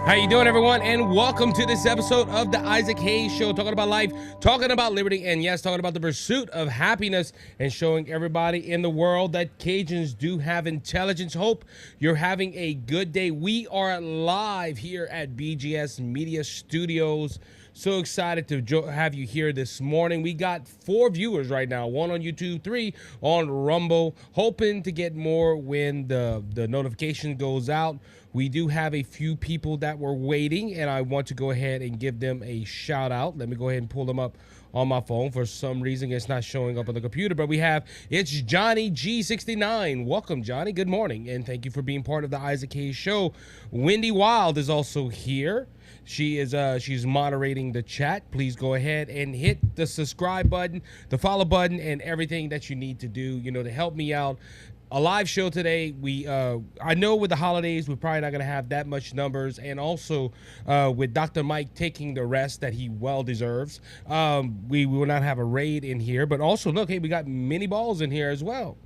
How you doing, everyone? And welcome to this episode of the Isaac Hayes Show, talking about life, talking about liberty, and yes, talking about the pursuit of happiness and showing everybody in the world that Cajuns do have intelligence. Hope you're having a good day. We are live here at BGS Media Studios. So excited to have you here this morning. We got 4 viewers right now, 1 on YouTube, 3 on Rumble. Hoping to get more when the notification goes out. We do have a few people that were waiting, and I want to go ahead and give them a shout out. Let me go ahead and pull them up on my phone. For some reason, it's not showing up on the computer, but it's Johnny G69. Welcome, Johnny. Good morning, and thank you for being part of the Isaac Hayes Show. Wendy Wild is also here. She's moderating the chat. Please go ahead and hit the subscribe button, the follow button, and everything that you need to do, to help me out. A live show today. I know with the holidays, we're probably not going to have that much numbers. And also with Dr. Mike taking the rest that he well deserves, we will not have a raid in here. But also, look, hey, we got Mini Balls in here as well.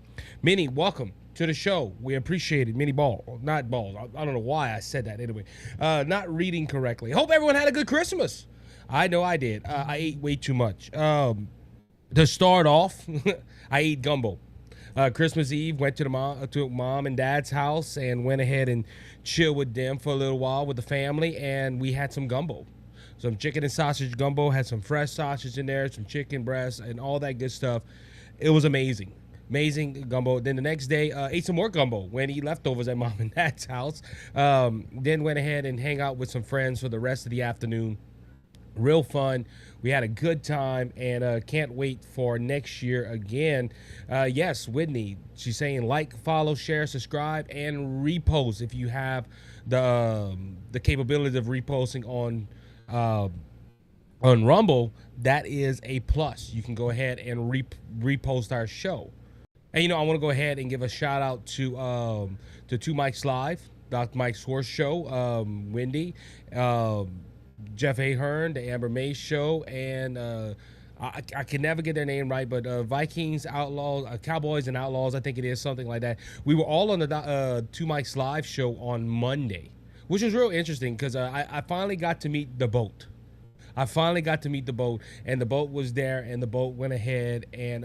Mini, welcome to the show. We appreciate it. Mini Ball, not balls. I don't know why I said that anyway. Not reading correctly. Hope everyone had a good Christmas. I know I did. I ate way too much. To start off, I ate gumbo. Christmas Eve, went to mom and dad's house and went ahead and chilled with them for a little while with the family, and we had some gumbo. Some chicken and sausage gumbo, had some fresh sausage in there, some chicken breasts, and all that good stuff. It was amazing. Amazing gumbo. Then the next day, ate some more gumbo when he leftovers at mom and dad's house. Then went ahead and hang out with some friends for the rest of the afternoon. Real fun. We had a good time, and can't wait for next year again. Yes, Whitney, she's saying like, follow, share, subscribe, and repost if you have the capability of reposting on Rumble. That is a plus. You can go ahead and repost our show. And I want to go ahead and give a shout out to Two Mics Live, Dr. Mike's Horse Show, Wendy, Jeff Ahern, the Amber May Show, and I can never get their name right, but Vikings, Outlaws, Cowboys and Outlaws, I think it is, something like that. We were all on the Two Mics Live show on Monday, which was real interesting because I finally got to meet the boat. I finally got to meet the boat, and the boat was there, and the boat went ahead, and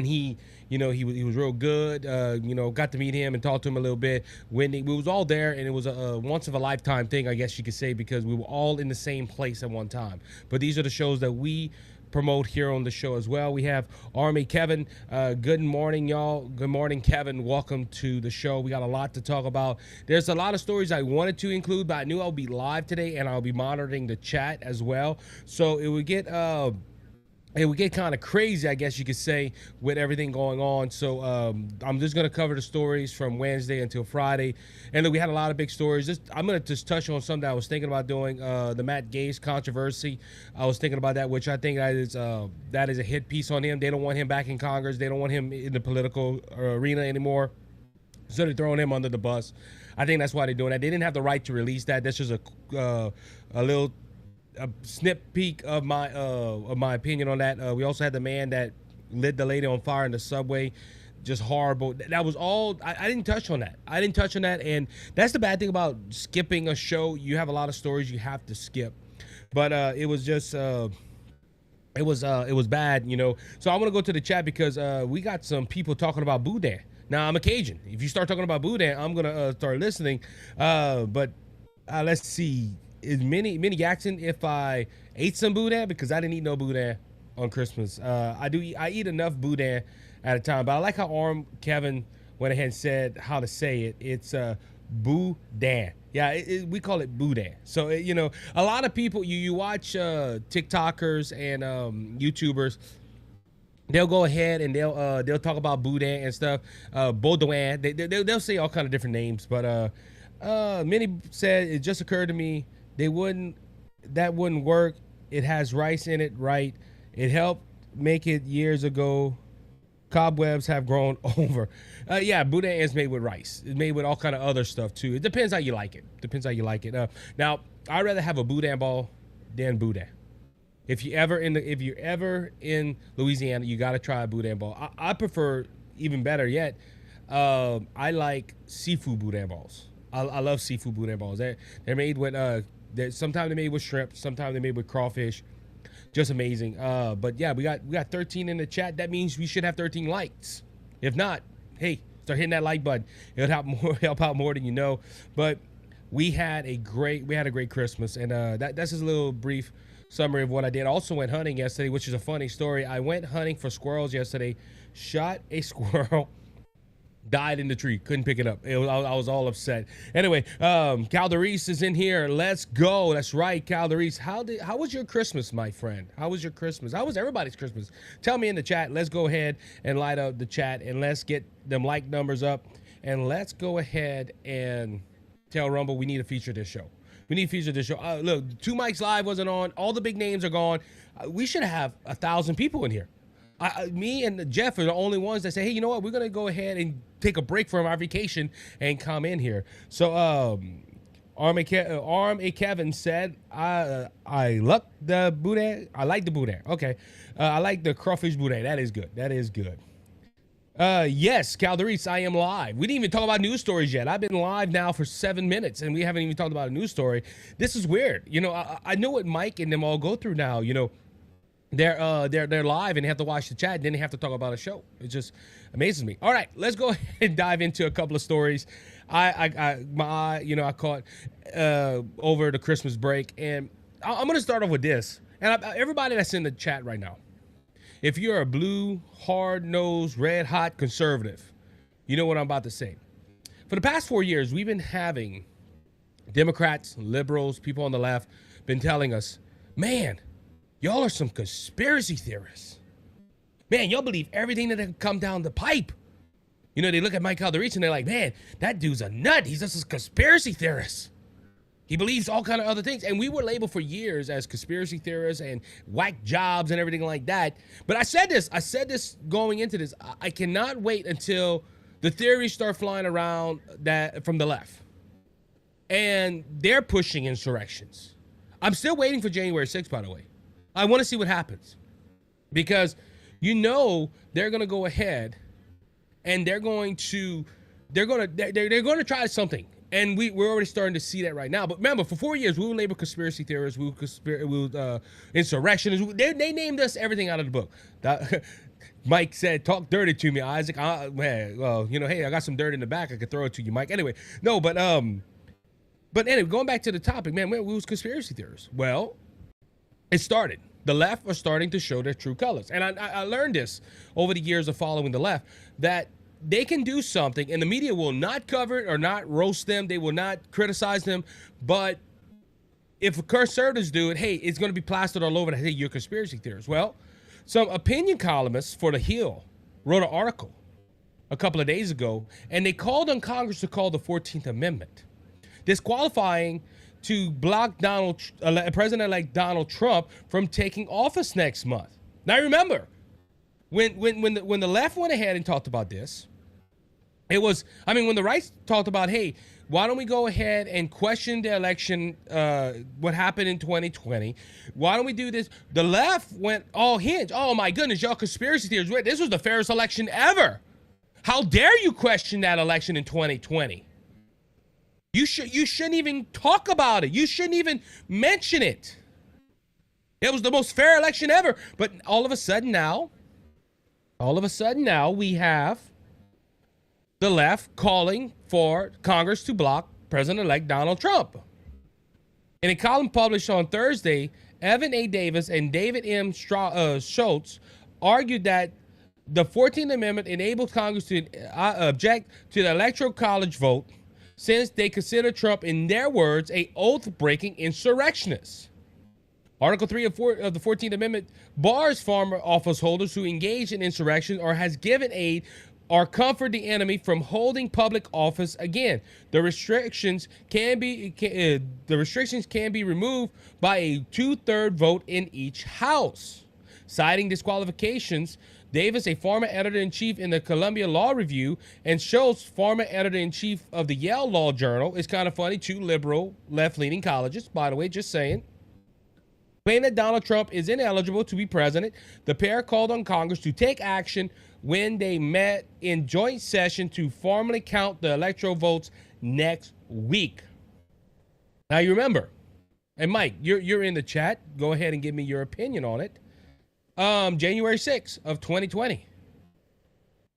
he was real good. Got to meet him and talk to him a little bit. We was all there, and it was a once of a lifetime thing, I guess you could say, because we were all in the same place at one time. But these are the shows that we promote here on the show as well. We have Army Kevin. Good morning, y'all. Good morning, Kevin. Welcome to the show. We got a lot to talk about. There's a lot of stories I wanted to include, but I knew I'll be live today, and I'll be monitoring the chat as well. So it would get kind of crazy, I guess you could say, with everything going on. So I'm just going to cover the stories from Wednesday until Friday. And look, we had a lot of big stories. I'm going to just touch on something that I was thinking about doing, the Matt Gaetz controversy. I was thinking about that, which I think that is a hit piece on him. They don't want him back in Congress. They don't want him in the political arena anymore. So they're throwing him under the bus. I think that's why they're doing that. They didn't have the right to release that. That's just a snip peek of my opinion on that. We also had the man that lit the lady on fire in the subway. Just horrible. That was all. I didn't touch on that. And that's the bad thing about skipping a show. You have a lot of stories you have to skip. But it was just it was bad, So I want to go to the chat because we got some people talking about boudin. Now, I'm a Cajun. If you start talking about boudin, I'm gonna start listening. But let's see. Is Minnie Jackson if I ate some boudin, because I didn't eat no boudin on Christmas. I eat enough boudin at a time, but I like how Kevin went ahead and said how to say it. It's boudin. Yeah, we call it boudin. So a lot of people, you watch TikTokers and YouTubers. They'll go ahead and they'll talk about boudin and stuff. Baudouin. They'll say all kind of different names, but Minnie said it just occurred to me. That wouldn't work. It has rice in it, right? It helped make it years ago. Cobwebs have grown over. Yeah, boudin is made with rice. It's made with all kind of other stuff too. It depends how you like it. Now, I'd rather have a boudin ball than boudin. If you're ever in Louisiana, you got to try a boudin ball. I prefer, even better yet, I like seafood boudin balls. I love seafood boudin balls. They're made with sometimes they're made with shrimp, sometimes they're made with crawfish. Just amazing. But yeah, we got 13 in the chat. That means we should have 13 likes. If not, hey, start hitting that like button. It'll help out more than you know. But we had a great Christmas, and that's just a little brief summary of what I did. Also went hunting yesterday, which is a funny story. I went hunting for squirrels yesterday, shot a squirrel, died in the tree, couldn't pick it up. I was all upset. Anyway, Cal DeReese is in here. Let's go. That's right, Cal DeReese. How was your Christmas, my friend? How was your Christmas? How was everybody's Christmas? Tell me in the chat. Let's go ahead and light up the chat, and let's get them like numbers up, and let's go ahead and tell Rumble we need to feature this show. We need to feature this show. Look, Two Mics Live wasn't on. All the big names are gone. We should have 1,000 people in here. Me and Jeff are the only ones that say, hey, you know what? We're going to go ahead and take a break from our vacation and come in here. So Arm A. Kevin said, I like the boudin. I like the boudin. Okay. I like the crawfish boudin. That is good. That is good. Yes, Cal DeReese, I am live. We didn't even talk about news stories yet. I've been live now for 7 minutes, and we haven't even talked about a news story. This is weird. You know, I know what Mike and them all go through now. You know, they're live and they have to watch the chat, and then they have to talk about a show. It just amazes me. All right, let's go ahead and dive into a couple of stories. I caught over the Christmas break, and I'm gonna start off with this. And everybody that's in the chat right now, if you're a blue, hard-nosed, red-hot conservative, you know what I'm about to say. For the past 4 years, we've been having Democrats, liberals, people on the left, been telling us, man, y'all are some conspiracy theorists. Man, y'all believe everything that can come down the pipe. You know, they look at Mike Calderich and they're like, man, that dude's a nut. He's just a conspiracy theorist. He believes all kind of other things. And we were labeled for years as conspiracy theorists and whack jobs and everything like that. But I said this going into this. I cannot wait until the theories start flying around that from the left. And they're pushing insurrections. I'm still waiting for January 6th, by the way. I want to see what happens. Because you know they're going to go ahead and they're going to try something. And we're already starting to see that right now. But remember, for 4 years, we were labeled conspiracy theorists, we were insurrectionists. They named us everything out of the book. Mike said, talk dirty to me, Isaac. Well, you know, hey, I got some dirt in the back. I could throw it to you, Mike. Anyway, no, but anyway, going back to the topic, man, we was conspiracy theorists. Well, it started. The left are starting to show their true colors. And I learned this over the years of following the left, that they can do something and the media will not cover it or not roast them. They will not criticize them. But if conservatives do it, hey, it's going to be plastered all over that, hey, you're conspiracy theorists. Well, some opinion columnists for The Hill wrote an article a couple of days ago, and they called on Congress to call the 14th Amendment, disqualifying to block President-elect Donald Trump from taking office next month. Now, remember, when the left went ahead and talked about this, it was, when the right talked about, hey, why don't we go ahead and question the election, what happened in 2020? Why don't we do this? The left went all hinge. Oh, my goodness, y'all conspiracy theories. This was the fairest election ever. How dare you question that election in 2020? You shouldn't even talk about it. You shouldn't even mention it. It was the most fair election ever. But all of a sudden now, we have the left calling for Congress to block President-elect Donald Trump. In a column published on Thursday, Evan A. Davis and David M. Schultz argued that the 14th Amendment enables Congress to object to the Electoral College vote since they consider Trump, in their words, a oath-breaking insurrectionist. Article 3 of the 14th Amendment bars former office holders who engage in insurrection or has given aid or comfort the enemy from holding public office again. The restrictions can be removed by a 2/3 vote in each house. Citing disqualifications, Davis, a former editor-in-chief in the Columbia Law Review, and Schultz, former editor-in-chief of the Yale Law Journal, is kind of funny, two liberal, left-leaning colleges, by the way, just saying, claim that Donald Trump is ineligible to be president. The pair called on Congress to take action when they met in joint session to formally count the electoral votes next week. Now you remember, and Mike, you're in the chat. Go ahead and give me your opinion on it. January 6th of 2020.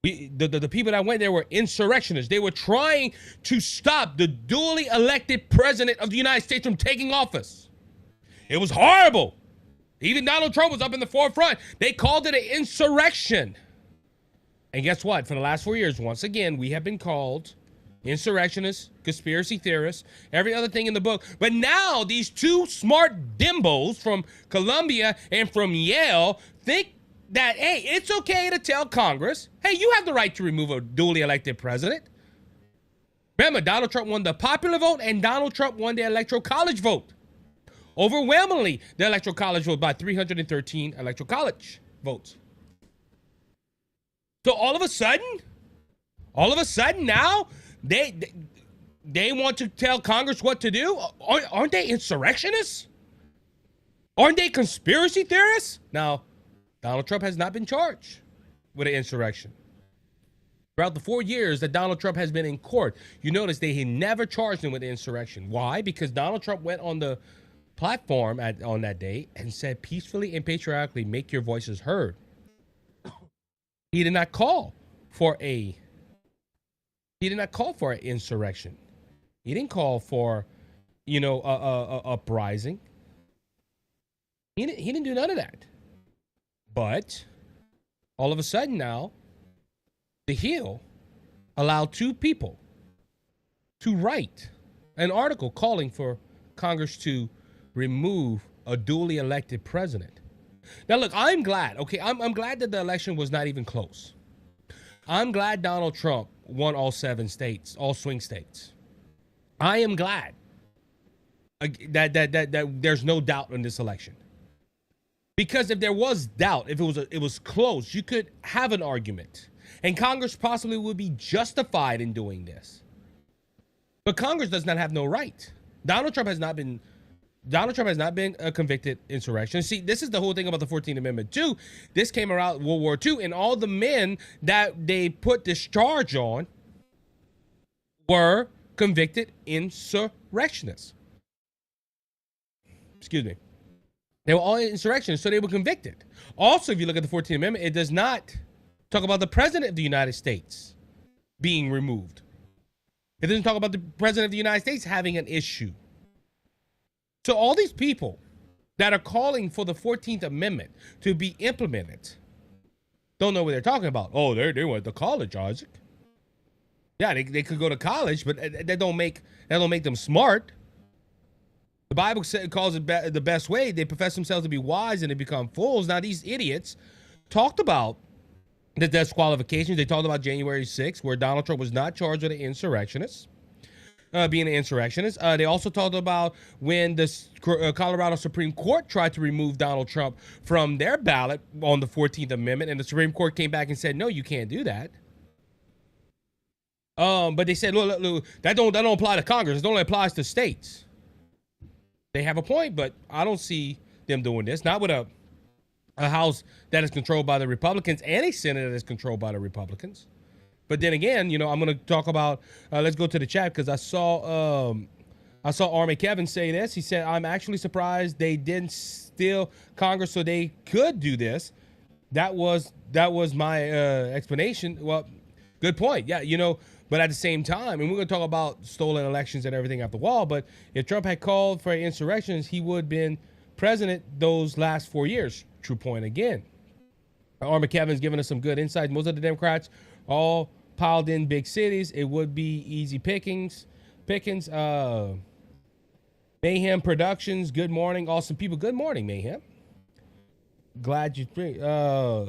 The people that went there were insurrectionists. They were trying to stop the duly elected president of the United States from taking office. It was horrible. Even Donald Trump was up in the forefront. They called it an insurrection. And guess what? For the last 4 years, once again, we have been called insurrectionists, conspiracy theorists, every other thing in the book. But now these two smart dimbos from Columbia and from Yale think that, hey, it's okay to tell Congress, hey, you have the right to remove a duly elected president. Remember, Donald Trump won the popular vote and Donald Trump won the electoral college vote. Overwhelmingly, the electoral college vote by 313 electoral college votes. So all of a sudden now, they want to tell Congress what to do? Aren't they insurrectionists? Aren't they conspiracy theorists? Now, Donald Trump has not been charged with an insurrection. Throughout the 4 years that Donald Trump has been in court, you notice they never charged him with insurrection. Why? Because Donald Trump went on the platform on that day and said peacefully and patriotically, make your voices heard. He did not call for an insurrection. He didn't call for, a uprising. He didn't do none of that. But all of a sudden now, the Hill allowed two people to write an article calling for Congress to remove a duly elected president. Now, look, I'm glad. Okay, I'm glad that the election was not even close. I'm glad Donald Trump won all 7 states, all swing states. I am glad that there's no doubt in this election. Because if there was doubt, if it was close, you could have an argument, and Congress possibly would be justified in doing this. But Congress does not have no right. Donald Trump has not been a convicted insurrection. See, this is the whole thing about the 14th Amendment too. This came around World War II, and all the men that they put this charge on were convicted insurrectionists. Excuse me. They were all insurrectionists, so they were convicted. Also, if you look at the 14th Amendment, it does not talk about the president of the United States being removed. It doesn't talk about the president of the United States having an issue. So all these people that are calling for the 14th Amendment to be implemented don't know what they're talking about. Oh, they went to college, Isaac. Yeah, they could go to college, but that don't make them smart. The Bible calls it the best way. They profess themselves to be wise and they become fools. Now, these idiots talked about the disqualifications. They talked about January 6th, where Donald Trump was not charged with an insurrectionist. Being an insurrectionist. They also talked about when the Colorado Supreme Court tried to remove Donald Trump from their ballot on the 14th Amendment, and the Supreme Court came back and said, no, you can't do that. But they said, look, that don't apply to Congress. It only applies to states. They have a point, but I don't see them doing this. Not with a House that is controlled by the Republicans and a Senate that is controlled by the Republicans. But then again, I'm going to talk about, let's go to the chat, because I saw Army Kevin say this. He said, I'm actually surprised they didn't steal Congress so they could do this. That was my explanation. Well, good point. Yeah, but at the same time, and we're going to talk about stolen elections and everything at the wall, but if Trump had called for insurrections, he would have been president those last 4 years. True point again. Army Kevin's giving us some good insight. Most of the Democrats all piled in big cities. It would be easy pickings. Mayhem Productions, good morning. Awesome people, good morning, Mayhem. Glad you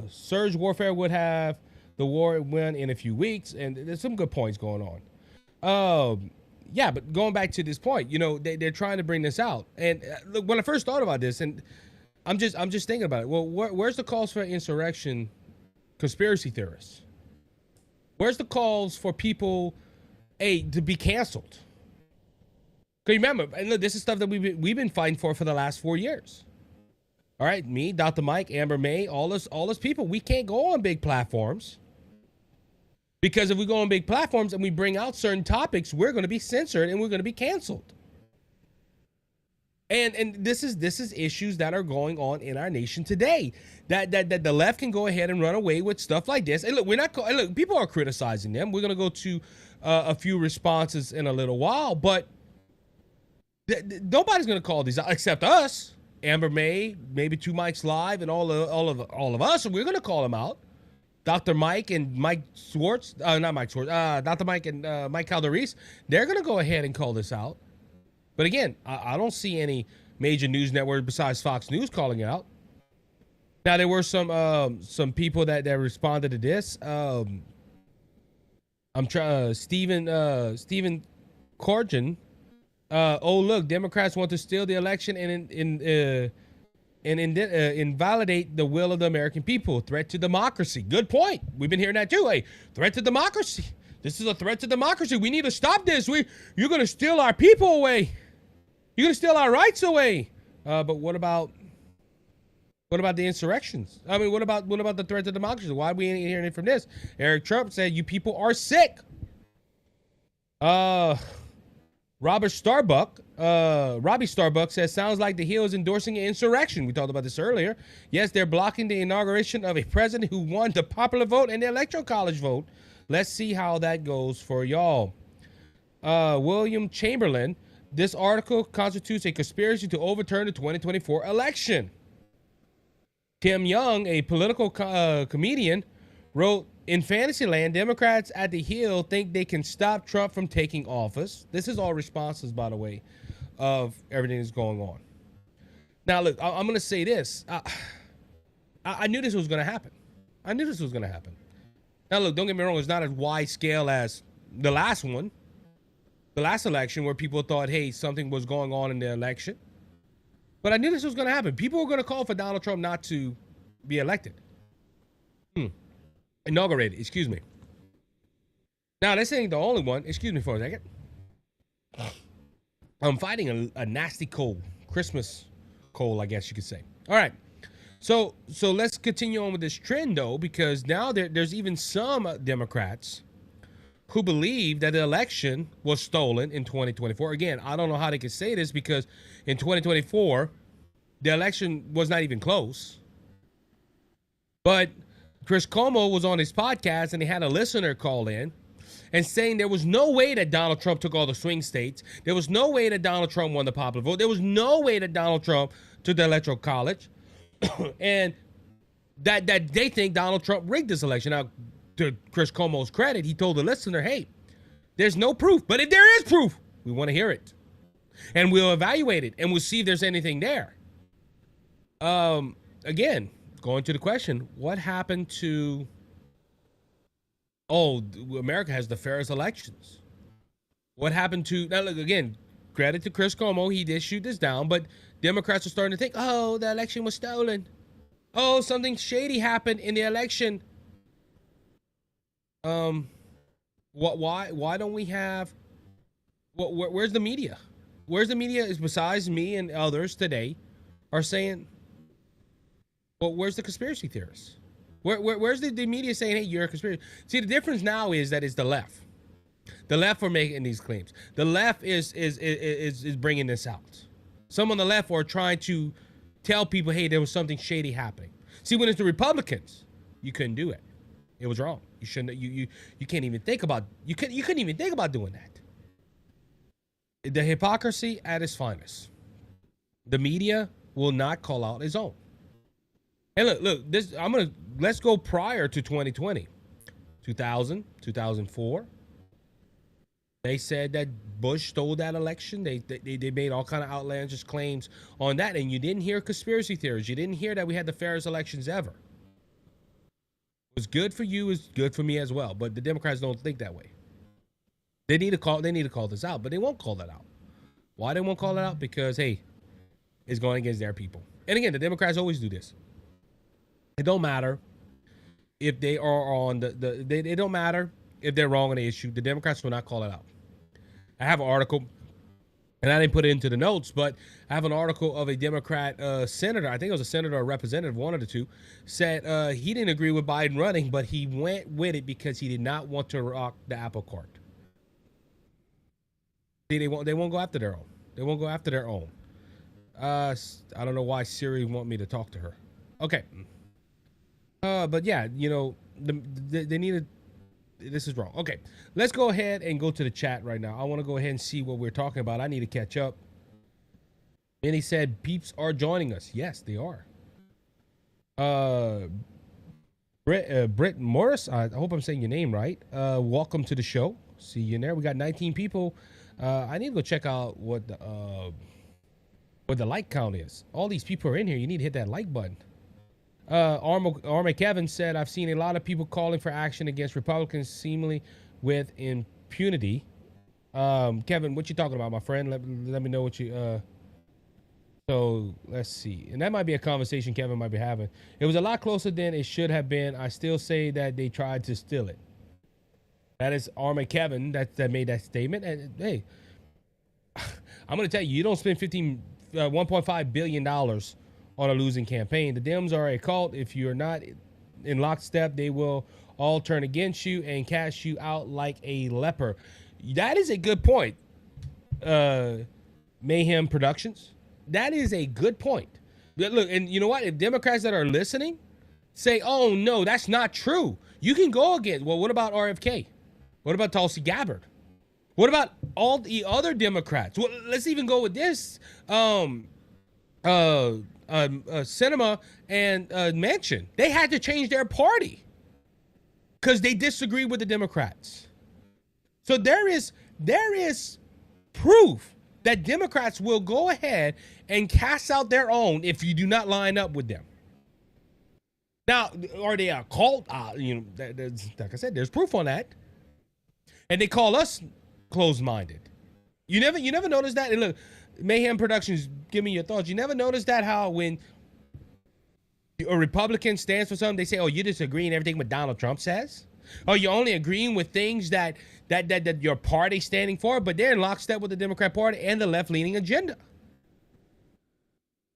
Surge Warfare would have the war win in a few weeks, and there's some good points going on. Yeah, but going back to this point, they're trying to bring this out. And look, when I first thought about this, and I'm just thinking about it. Well, where's the calls for insurrection conspiracy theorists? Where's the calls for people, to be canceled? Because remember, and look, this is stuff that we've been fighting for the last 4 years. All right, me, Dr. Mike, Amber May, all us people, we can't go on big platforms Because if we go on big platforms and we bring out certain topics, we're going to be censored and we're going to be canceled. And this is issues that are going on in our nation today. That the left can go ahead and run away with stuff like this. And look, look, people are criticizing them. We're going to go to a few responses in a little while, but nobody's going to call these out except us. Amber May, maybe Two Mics Live, and all of us. We're going to call them out. Dr. Mike and Mike Schwartz, not Mike Schwartz, Dr. Mike and Mike Calderese, they're going to go ahead and call this out. But again, I don't see any major news network besides Fox News calling it out. Now, there were some people that responded to this. Stephen Corgan. Oh, look, Democrats want to steal the election and invalidate the will of the American people. Threat to democracy. Good point. We've been hearing that too. Hey, threat to democracy. This is a threat to democracy. We need to stop this. You're going to steal our people away. You're going to steal our rights away. But what about the insurrections? I mean, what about the threat to democracy? Why are we hearing it from this? Eric Trump said, "You people are sick." Robbie Starbuck says, "Sounds like the Hill is endorsing an insurrection." We talked about this earlier. Yes, they're blocking the inauguration of a president who won the popular vote and the electoral college vote. Let's see how that goes for y'all. William Chamberlain, this article constitutes a conspiracy to overturn the 2024 election. Tim Young, a political comedian, wrote, "In Fantasyland, Democrats at the Hill think they can stop Trump from taking office." This is all responses, by the way, of everything that's going on. Now, look, I'm going to say this. I knew this was going to happen. Now, look, don't get me wrong. It's not as wide scale as the last one, the last election, where people thought, hey, something was going on in the election. But I knew this was going to happen. People were going to call for Donald Trump not to be elected. Inaugurated, excuse me. Now, this ain't the only one. Excuse me for a second. I'm fighting a nasty cold. Christmas cold, I guess you could say. All right. So let's continue on with this trend, though, because now there's even some Democrats who believe that the election was stolen in 2024. Again, I don't know how they could say this, because in 2024, the election was not even close. But Chris Cuomo was on his podcast and he had a listener call in and saying there was no way that Donald Trump took all the swing states. There was no way that Donald Trump won the popular vote. There was no way that Donald Trump took the electoral college. And that they think Donald Trump rigged this election. Now, to Chris Cuomo's credit, he told the listener, hey, there's no proof. But if there is proof, we want to hear it. And we'll evaluate it. And we'll see if there's anything there. Again, going to the question, what happened to... Oh, America has the fairest elections. What happened to... Now, look, again, credit to Chris Cuomo. He did shoot this down. But Democrats are starting to think, oh, the election was stolen. Oh, something shady happened in the election. Why don't we have... Where's the media? Where's the media, is besides me and others today, are saying... Well, where's the conspiracy theorists? Where's the media saying, hey, you're a conspiracy? See, the difference now is that it's the left. The left are making these claims. The left is bringing this out. Some on the left are trying to tell people, hey, there was something shady happening. See, when it's the Republicans, you couldn't do it. It was wrong. You shouldn't. You can't even think about. You couldn't even think about doing that. The hypocrisy at its finest. The media will not call out its own. And look, this let's go prior to 2020. 2000, 2004. They said that Bush stole that election. They made all kind of outlandish claims on that, and you didn't hear conspiracy theories. You didn't hear that we had the fairest elections ever. It was good for you, it's good for me as well. But the Democrats don't think that way. They need to call this out, but they won't call that out. Why they won't call it out? Because hey, it's going against their people. And again, the Democrats always do this. It don't matter if they are on it don't matter if they're wrong on the issue. The Democrats will not call it out. I have an article and I didn't put it into the notes, but I have an article of a Democrat senator, I think it was a senator or representative, one of the two, said he didn't agree with Biden running, but he went with it because he did not want to rock the apple cart. See, they won't go after their own. They won't go after their own. I don't know why Siri want me to talk to her. Okay. But yeah, they need to. This is wrong. Okay, let's go ahead and go to the chat right now. I want to go ahead and see what we're talking about. I need to catch up. And he said, peeps are joining us. Yes, they are. Britt Morris, I hope I'm saying your name right. Welcome to the show. See you in there. We got 19 people. I need to go check out what the like count is. All these people are in here. You need to hit that like button. Arma Kevin said, I've seen a lot of people calling for action against Republicans seemingly with impunity. Kevin, what you talking about, my friend? Let me know what you... So, let's see. And that might be a conversation Kevin might be having. It was a lot closer than it should have been. I still say that they tried to steal it. That is Arma Kevin that made that statement. And, hey, I'm going to tell you, you don't spend $1.5 billion on a losing campaign. The Dems are a cult. If you're not in lockstep, they will all turn against you and cast you out like a leper. That is a good point. Mayhem Productions. That is a good point. Look, and you know what? If Democrats that are listening say, oh, no, that's not true, you can go against. Well, what about RFK? What about Tulsi Gabbard? What about all the other Democrats? Well, let's even go with this. Cinema and Manchin, they had to change their party because they disagree with the Democrats. So there is proof that Democrats will go ahead and cast out their own if you do not line up with them. Now, are they a cult? Like I said, there's proof on that, and they call us closed-minded. You never notice that. And look, Mayhem Productions, give me your thoughts. You never notice that how when a Republican stands for something, they say, "Oh, you're disagreeing everything what Donald Trump says." Oh, you're only agreeing with things that your party's standing for, but they're in lockstep with the Democrat Party and the left-leaning agenda.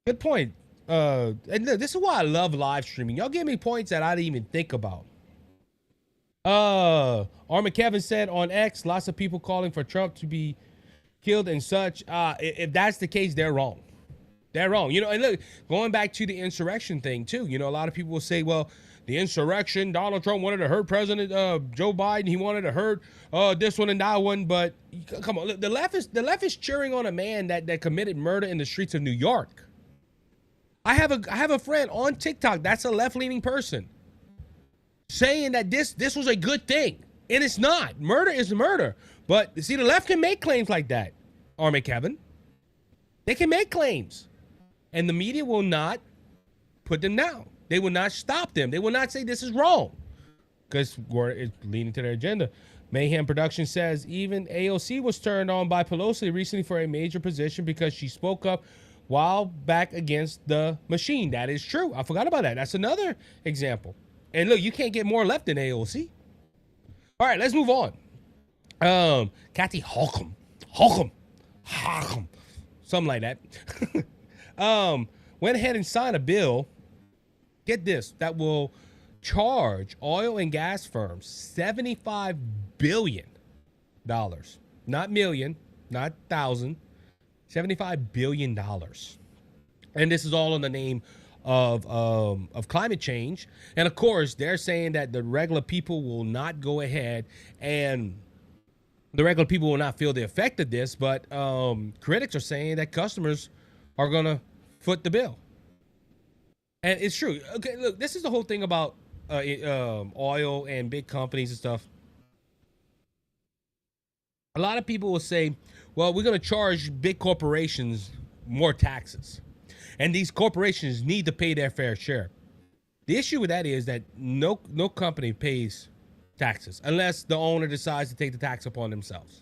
Good point. And this is why I love live streaming. Y'all give me points that I didn't even think about. Arma Kevin said on X, lots of people calling for Trump to be killed and such. If that's the case, they're wrong. They're wrong. And look, going back to the insurrection thing too, a lot of people will say, well, the insurrection, Donald Trump wanted to hurt President Joe Biden. He wanted to hurt this one and that one. But come on, look, the left is cheering on a man that committed murder in the streets of New York. I have a friend on TikTok that's a left-leaning person saying that this was a good thing, and it's not. Murder is murder. But see, the left can make claims like that, Arma Kevin. They can make claims, and the media will not put them down. They will not stop them. They will not say this is wrong because it's leading to their agenda. Mayhem Production says even AOC was turned on by Pelosi recently for a major position because she spoke up while back against the machine. That is true. I forgot about that. That's another example. And look, you can't get more left than AOC. All right, let's move on. Kathy Hochul, something like that. Went ahead and signed a bill. Get this, that will charge oil and gas firms $75 billion. Not million, not thousand, $75 billion. And this is all in the name of climate change. And of course, they're saying that the regular people will not go ahead and the regular people will not feel the effect of this, but critics are saying that customers are going to foot the bill. And it's true. Okay, look, this is the whole thing about oil and big companies and stuff. A lot of people will say, well, we're going to charge big corporations more taxes. And these corporations need to pay their fair share. The issue with that is that no company pays taxes unless the owner decides to take the tax upon themselves.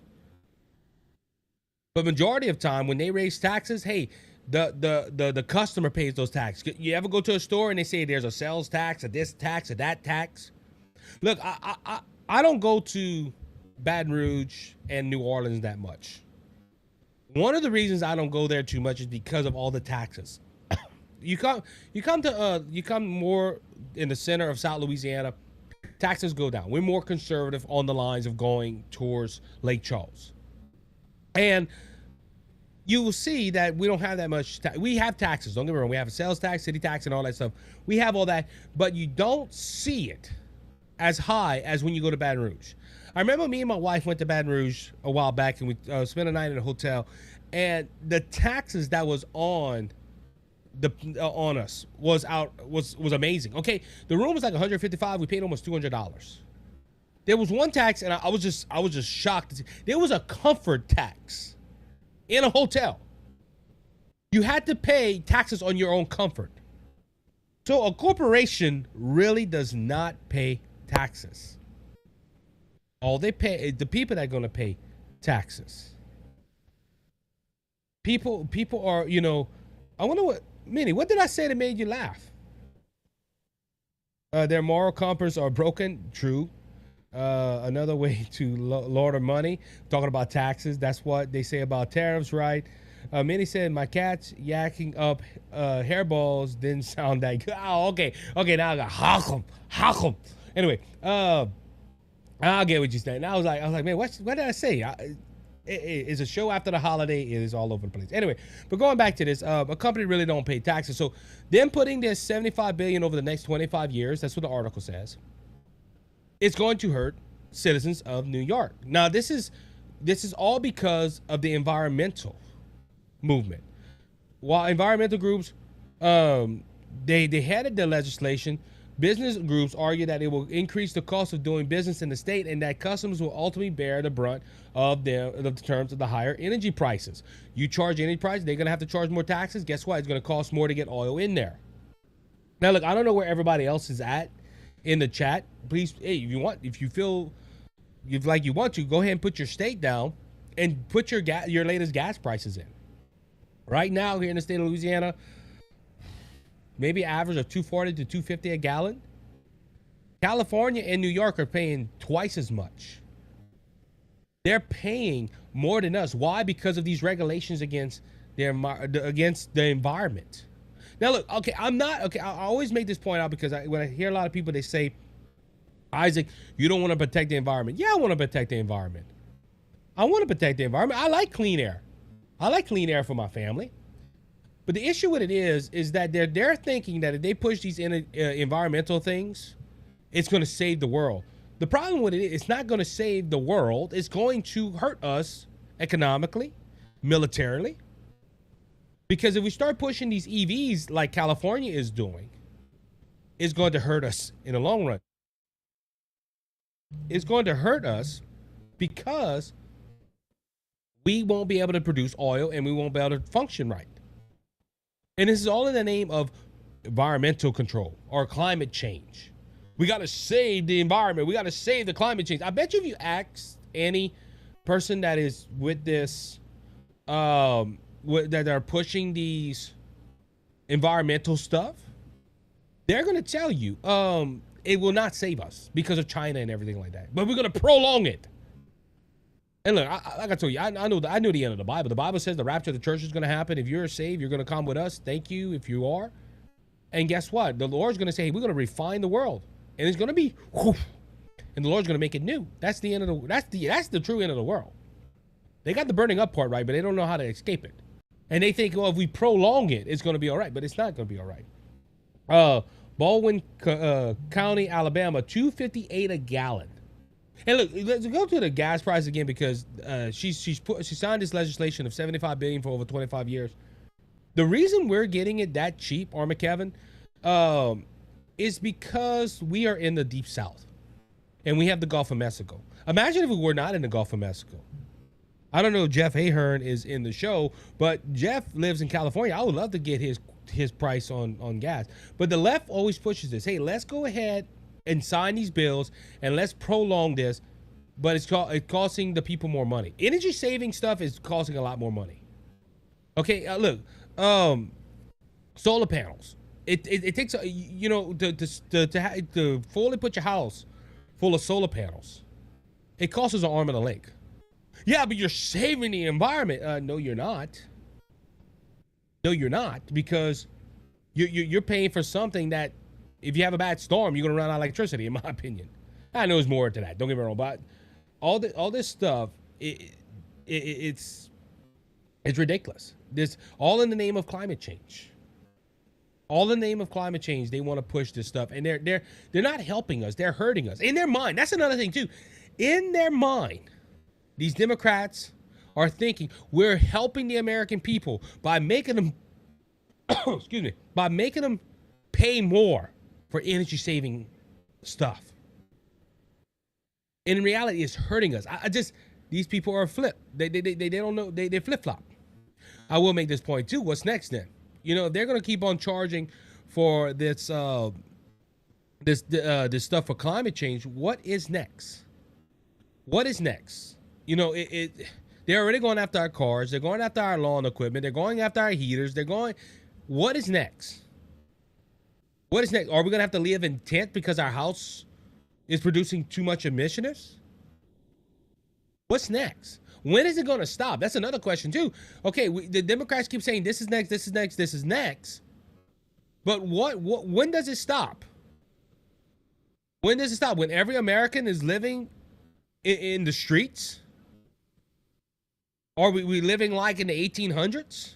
But majority of time when they raise taxes, hey, the customer pays those taxes. You ever go to a store and they say there's a sales tax, or this tax, or that tax? Look, I don't go to Baton Rouge and New Orleans that much. One of the reasons I don't go there too much is because of all the taxes. You come more in the center of South Louisiana, taxes go down. We're more conservative on the lines of going towards Lake Charles. And you will see that we don't have that much. We have taxes. Don't get me wrong. We have a sales tax, city tax, and all that stuff. We have all that, but you don't see it as high as when you go to Baton Rouge. I remember me and my wife went to Baton Rouge a while back, and we spent a night in a hotel, and the taxes that was on us was amazing. Okay, the room was like $155. We paid almost $200. There was one tax, and I was just shocked. There was a comfort tax in a hotel. You had to pay taxes on your own comfort. So a corporation really does not pay taxes. All they pay is the people that are going to pay taxes. People are, I wonder what did I say that made you laugh? Their moral compass are broken. True. Another way to launder money, talking about taxes. That's what they say about tariffs, right? Minnie said, my cat's yakking up hairballs didn't sound that good. Oh, okay. Now I got Hochul. Anyway, I'll get what you said. And I was like, man, what did I say? It's a show after the holiday. It is all over the place. Anyway, but going back to this, a company really don't pay taxes. So them putting this $75 billion over the next 25 years, that's what the article says, it's going to hurt citizens of New York. Now, this is all because of the environmental movement. While environmental groups, they headed the legislation, business groups argue that it will increase the cost of doing business in the state and that customers will ultimately bear the brunt of the terms of the higher energy prices. You charge any price, they're going to have to charge more taxes. Guess what? It's going to cost more to get oil in there. Now, look, I don't know where everybody else is at in the chat. Please, hey, if you feel like you want to, go ahead and put your state down and put your latest gas prices in. Right now, here in the state of Louisiana, maybe average of $2.40 to $2.50 a gallon. California and New York are paying twice as much. They're paying more than us. Why? Because of these regulations against the environment. Now, look, I always make this point out because when I hear a lot of people, they say, Isaac, you don't want to protect the environment. Yeah, I want to protect the environment. I want to protect the environment. I like clean air. I like clean air for my family. But the issue with it is that they're thinking that if they push these environmental things, it's going to save the world. The problem with it is it's not going to save the world. It's going to hurt us economically, militarily. Because if we start pushing these EVs like California is doing, it's going to hurt us in the long run. It's going to hurt us because we won't be able to produce oil and we won't be able to function right. And this is all in the name of environmental control or climate change. We got to save the environment. We got to save the climate change. I bet you if you ask any person that is with this, that are pushing these environmental stuff, they're going to tell you it will not save us because of China and everything like that. But we're going to prolong it. And look, like I told you, I knew the end of the Bible. The Bible says the rapture of the church is going to happen. If you're saved, you're going to come with us. Thank you if you are. And guess what? The Lord's going to say, hey, we're going to refine the world. And it's going to be, whoosh, and the Lord's going to make it new. That's the end of that's the true end of the world. They got the burning up part right, but they don't know how to escape it. And they think, well, if we prolong it, it's going to be all right. But it's not going to be all right. Baldwin County, Alabama, $2.58 a gallon. And look, let's go to the gas price again because she signed this legislation of $75 billion for over 25 years. The reason we're getting it that cheap, Armageddon, is because we are in the deep south and we have the Gulf of Mexico. Imagine if we were not in the Gulf of Mexico. I don't know if Jeff Ahern is in the show, but Jeff lives in California. I would love to get his price on gas. But the left always pushes this. Hey, let's go ahead and sign these bills and let's prolong this, but it's costing the people more money. Energy saving stuff is costing a lot more money. Okay, look, solar panels. It takes to fully put your house full of solar panels. It costs us an arm and a leg. Yeah, but you're saving the environment. No, you're not. No, you're not, because you're paying for something that, if you have a bad storm, you're gonna run out of electricity. In my opinion, I know there's more to that. Don't get me wrong, but all this stuff, it's ridiculous. This all in the name of climate change. All in the name of climate change, they want to push this stuff, and they're not helping us. They're hurting us in their mind. That's another thing too. In their mind, these Democrats are thinking we're helping the American people by making them, excuse me, by making them pay more for energy saving stuff. And in reality, it's hurting us. I just, these people are flip. They don't know. They flip flop. I will make this point too. What's next then? You know, if they're gonna keep on charging for this this stuff for climate change, what is next? What is next? You know, they're already going after our cars. They're going after our lawn equipment. They're going after our heaters. They're going. What is next? What is next? Are we gonna have to live in tent because our house is producing too much emissions? What's next? When is it going to stop? That's another question too. Okay, the Democrats keep saying this is next, this is next, this is next. But when does it stop? When does it stop? When every American is living in the streets? Are we living like in the 1800s?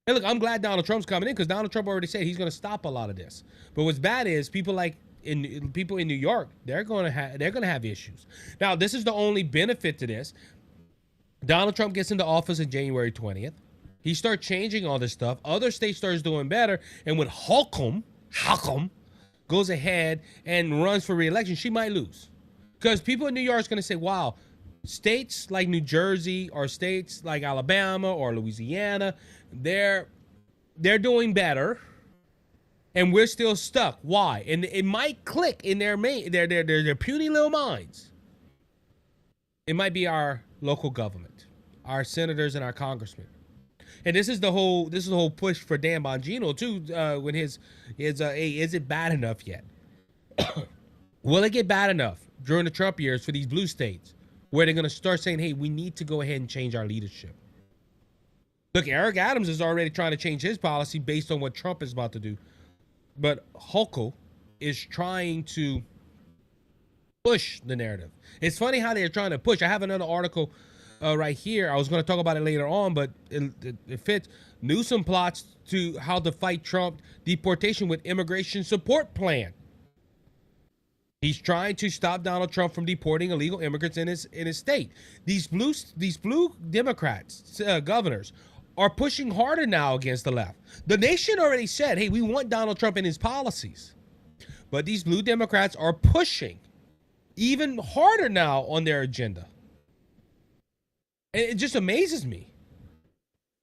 Hey, look, I'm glad Donald Trump's coming in, because Donald Trump already said he's going to stop a lot of this. But what's bad is people in New York, they're going to have issues. Now, this is the only benefit to this. Donald Trump gets into office on January 20th. He starts changing all this stuff. Other states starts doing better. And when Hochul goes ahead and runs for re-election, she might lose. Because people in New York are going to say, wow, states like New Jersey or states like Alabama or Louisiana, they're doing better. And we're still stuck. Why? And it might click in their puny little minds. It might be our local government, our senators and our congressmen. And this is the whole push for Dan Bongino too. When his hey, is it bad enough yet? Will it get bad enough during the Trump years for these blue states, where they're going to start saying, hey, we need to go ahead and change our leadership? Look, Eric Adams is already trying to change his policy based on what Trump is about to do. But Hochul is trying to push the narrative. It's funny how they're trying to push. I have another article right here. I was going to talk about it later on, but it fits. Newsom plots to how to fight Trump deportation with immigration support plan. He's trying to stop Donald Trump from deporting illegal immigrants in his state. These blue Democrats, governors, are pushing harder now against the left. The nation already said, hey, we want Donald Trump and his policies. But these blue Democrats are pushing even harder now on their agenda. And it just amazes me.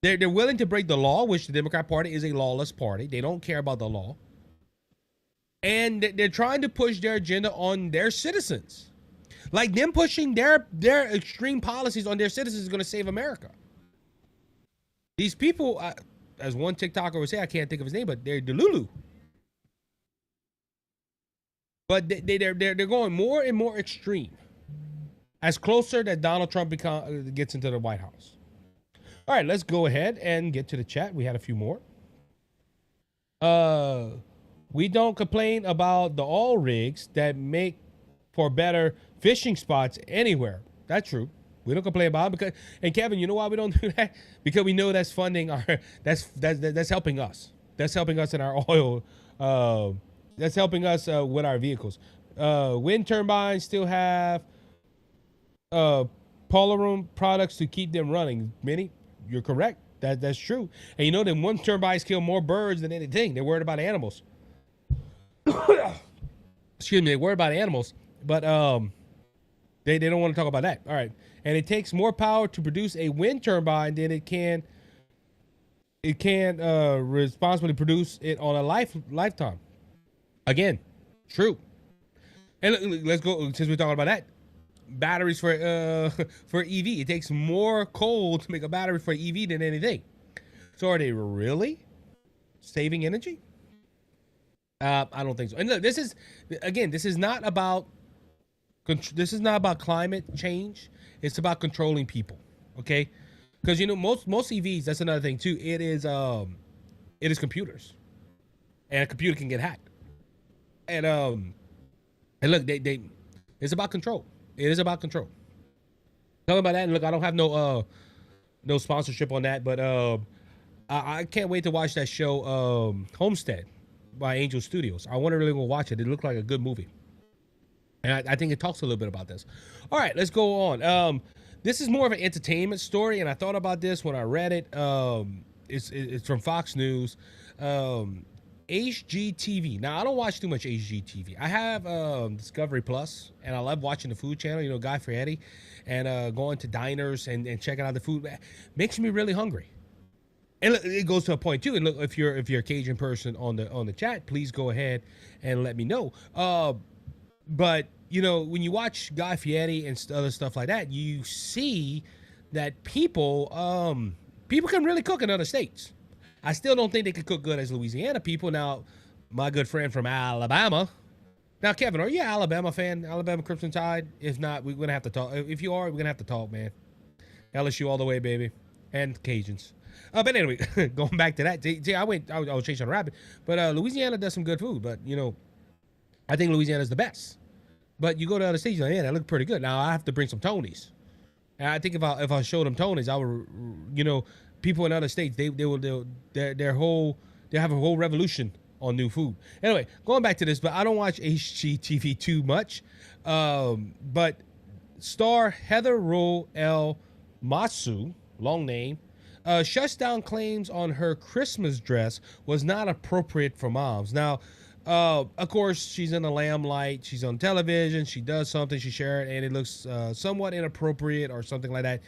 They're willing to break the law, which the Democrat Party is a lawless party. They don't care about the law. And they're trying to push their agenda on their citizens. Like them pushing their extreme policies on their citizens is going to save America. These people, as one TikToker would say, I can't think of his name, but they're Delulu. But they're going more and more extreme as closer that Donald Trump gets into the White House. All right, let's go ahead and get to the chat. We had a few more. We don't complain about the oil rigs that make for better fishing spots anywhere. That's true. We don't complain about it because, and Kevin, you know why we don't do that? Because we know that's funding that's helping us. That's helping us in our oil. That's helping us with our vehicles. Wind turbines still have polyrum products to keep them running. Minnie, you're correct. That's true. And you know that wind turbines kill more birds than anything. They're worried about animals. Excuse me, they're worried about animals, but they don't want to talk about that. All right. And it takes more power to produce a wind turbine than it can responsibly produce it on a lifetime. Again, true. And let's go, since we're talking about that, batteries for EV. It takes more coal to make a battery for EV than anything. So are they really saving energy? I don't think so. And look, this is not about This is not about climate change. It's about controlling people. Okay, because most EVs. That's another thing too. It is computers, and a computer can get hacked. And look, they it's about control. It is about control. Talking about that, and look, I don't have no sponsorship on that, but I can't wait to watch that show, Homestead by Angel Studios. I want to really go watch it. It looked like a good movie. And I think it talks a little bit about this. All right, let's go on. This is more of an entertainment story, and I thought about this when I read it. It's from Fox News. HGTV. Now, I don't watch too much HGTV. I have Discovery Plus, and I love watching the Food Channel, Guy Fieri, and going to diners and checking out the food. Makes me really hungry. And look, it goes to a point too. And look, if you're a Cajun person on the chat, please go ahead and let me know. But when you watch Guy Fieri and other stuff like that, you see that people can really cook in other states. I still don't think they can cook good as Louisiana people. Now, my good friend from Alabama. Now, Kevin, are you an Alabama fan? Alabama Crimson Tide? If not, we're gonna have to talk. If you are, we're gonna have to talk, man. LSU all the way, baby, and Cajuns. But anyway, going back to that, I was chasing a rabbit, but Louisiana does some good food. But I think Louisiana's the best. But you go to other states, you're like, yeah, that look pretty good. Now I have to bring some Tonys. And I think if I showed them Tonys, I would, people in other states, they'll have a whole revolution on new food. Anyway, going back to this, but I don't watch HGTV too much. But star Heather Roe El Masu, long name, shuts down claims on her Christmas dress was not appropriate for moms. Now, of course, she's in the limelight. She's on television. She does something. She shared, and it looks somewhat inappropriate or something like that.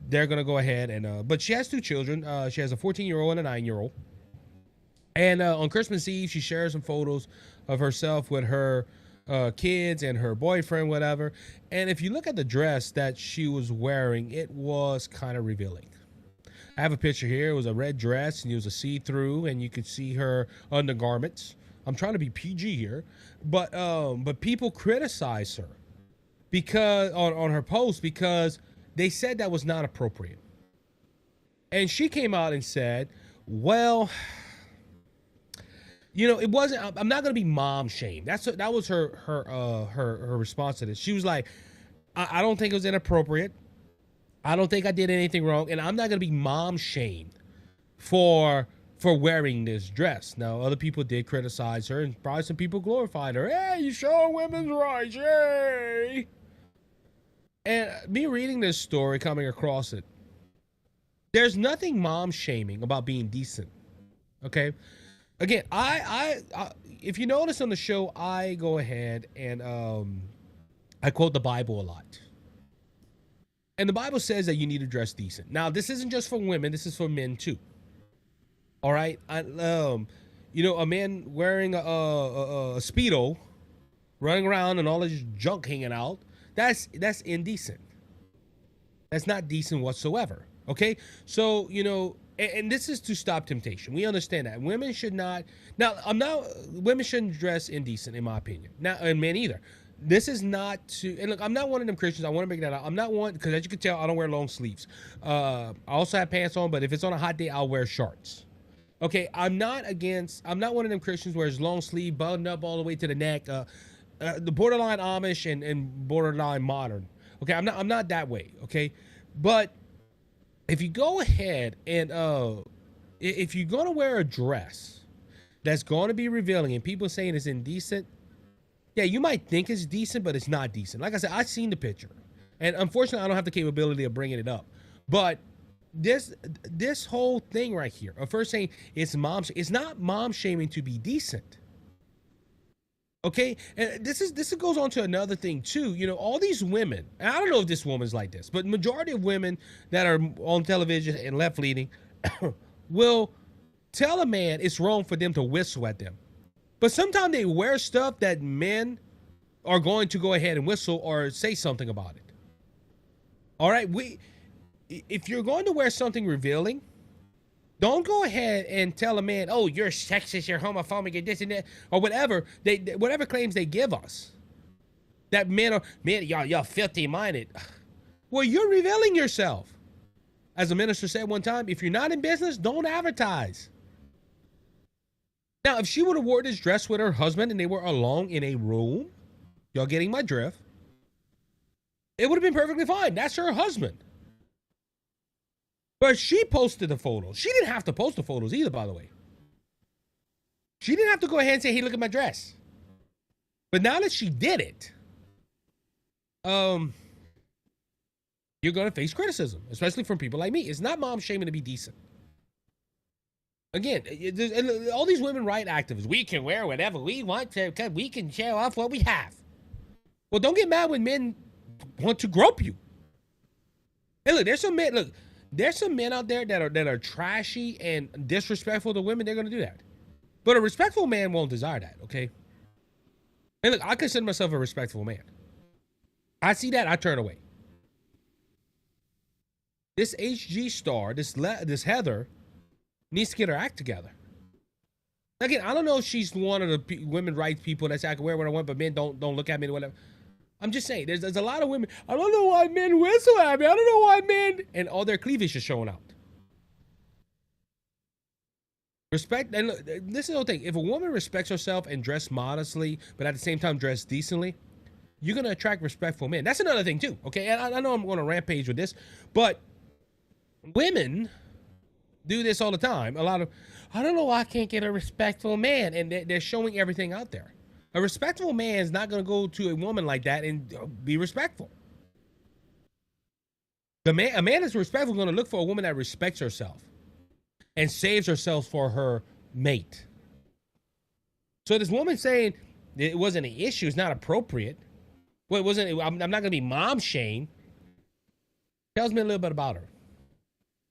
They're gonna go ahead and, but she has two children. She has a 14-year-old and a 9-year-old. And on Christmas Eve, she shares some photos of herself with her kids and her boyfriend, whatever. And if you look at the dress that she was wearing, it was kind of revealing. I have a picture here. It was a red dress, and it was a see-through, and you could see her undergarments. I'm trying to be PG here, but people criticize her because on her post because they said that was not appropriate. And she came out and said, well, it wasn't. I'm not gonna be mom shamed. That was her response to this. She was like, I don't think it was inappropriate. I don't think I did anything wrong, and I'm not gonna be mom shamed for wearing this dress. Now, other people did criticize her, and probably some people glorified her. Hey, you show women's rights, yay! And me reading this story, coming across it, there's nothing mom shaming about being decent. Okay. Again, I if you notice on the show, I go ahead and I quote the Bible a lot. And the Bible says that you need to dress decent. Now, this isn't just for women, this is for men too. All right? A man wearing a Speedo, running around and all this junk hanging out, that's indecent. That's not decent whatsoever. Okay? So, and this is to stop temptation. We understand that. Women should not. Now, women shouldn't dress indecent, in my opinion. Now, and men either. This is not to, and look, I'm not one of them Christians. I want to make that out. I'm not one, because as you can tell, I don't wear long sleeves. I also have pants on, but if it's on a hot day, I'll wear shorts. Okay, I'm not one of them Christians who wears long sleeve, buttoned up all the way to the neck, the borderline Amish and borderline modern. Okay, I'm not that way. Okay, but if you go ahead and if you're gonna wear a dress that's going to be revealing and people saying it's indecent, yeah, you might think it's decent, but it's not decent. Like I said, I've seen the picture, and unfortunately, I don't have the capability of bringing it up. But this whole thing right here, of first saying it's not mom shaming to be decent. Okay, and this goes on to another thing too. All these women, and I don't know if this woman's like this, but majority of women that are on television and left leaning will tell a man it's wrong for them to whistle at them. But sometimes they wear stuff that men are going to go ahead and whistle or say something about it. All right, if you're going to wear something revealing, don't go ahead and tell a man, oh, you're sexist, you're homophobic, you're this and that, or whatever claims they give us. That men, y'all filthy minded. Well, you're revealing yourself. As a minister said one time, if you're not in business, don't advertise. Now, if she would have wore this dress with her husband and they were alone in a room, y'all getting my drift, it would have been perfectly fine. That's her husband. But she posted the photos. She didn't have to post the photos either, by the way. She didn't have to go ahead and say, hey, look at my dress. But now that she did it, you're going to face criticism, especially from people like me. It's not mom shaming to be decent. Again, all these women right activists, we can wear whatever we want to because we can show off what we have. Well, don't get mad when men want to grope you. Hey, look, there's some men out there that are trashy and disrespectful to women. They're going to do that. But a respectful man won't desire that, okay? And look, I consider myself a respectful man. I see that, I turn away. This HG star, this Heather, needs to get her act together. Again, I don't know if she's one of the women rights people that say I can wear what I want, but men don't look at me or whatever. I'm just saying, there's a lot of women. I don't know why men whistle at me. I don't know why men, and all their cleavage is showing out. Respect, and look, this is the whole thing. If a woman respects herself and dress modestly, but at the same time dress decently, you're gonna attract respectful men. That's another thing too. Okay, and I know I'm going to rampage with this, but women do this all the time. A lot of, I don't know why I can't get a respectful man, and they're showing everything out there. A respectful man is not going to go to a woman like that and be respectful. A man that's respectful is going to look for a woman that respects herself and saves herself for her mate. So this woman saying it wasn't an issue, it's not appropriate. Well, it wasn't. I'm not going to be mom shame. Tells me a little bit about her.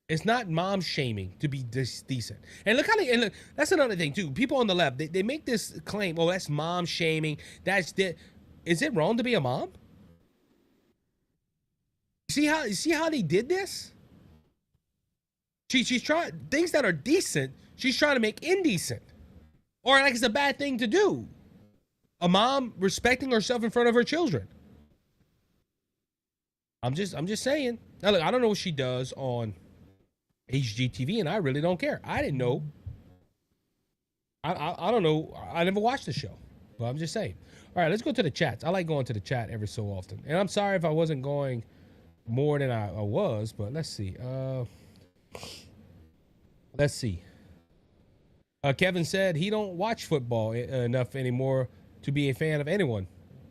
It's not mom shaming to be decent. And look how they, and look, that's another thing too. People on the left, they make this claim, oh, that's mom shaming. Is it wrong to be a mom? See how they did this? She's trying things that are decent, she's trying to make indecent. Or like it's a bad thing to do. A mom respecting herself in front of her children. I'm just saying. Now look, I don't know what she does on HGTV, and I really don't care. I didn't know. I don't know. I never watched the show, but I'm just saying. All right, let's go to the chats. I like going to the chat every so often, and I'm sorry if I wasn't going more than I was, but let's see. Let's see. Kevin said he don't watch football enough anymore to be a fan of anyone.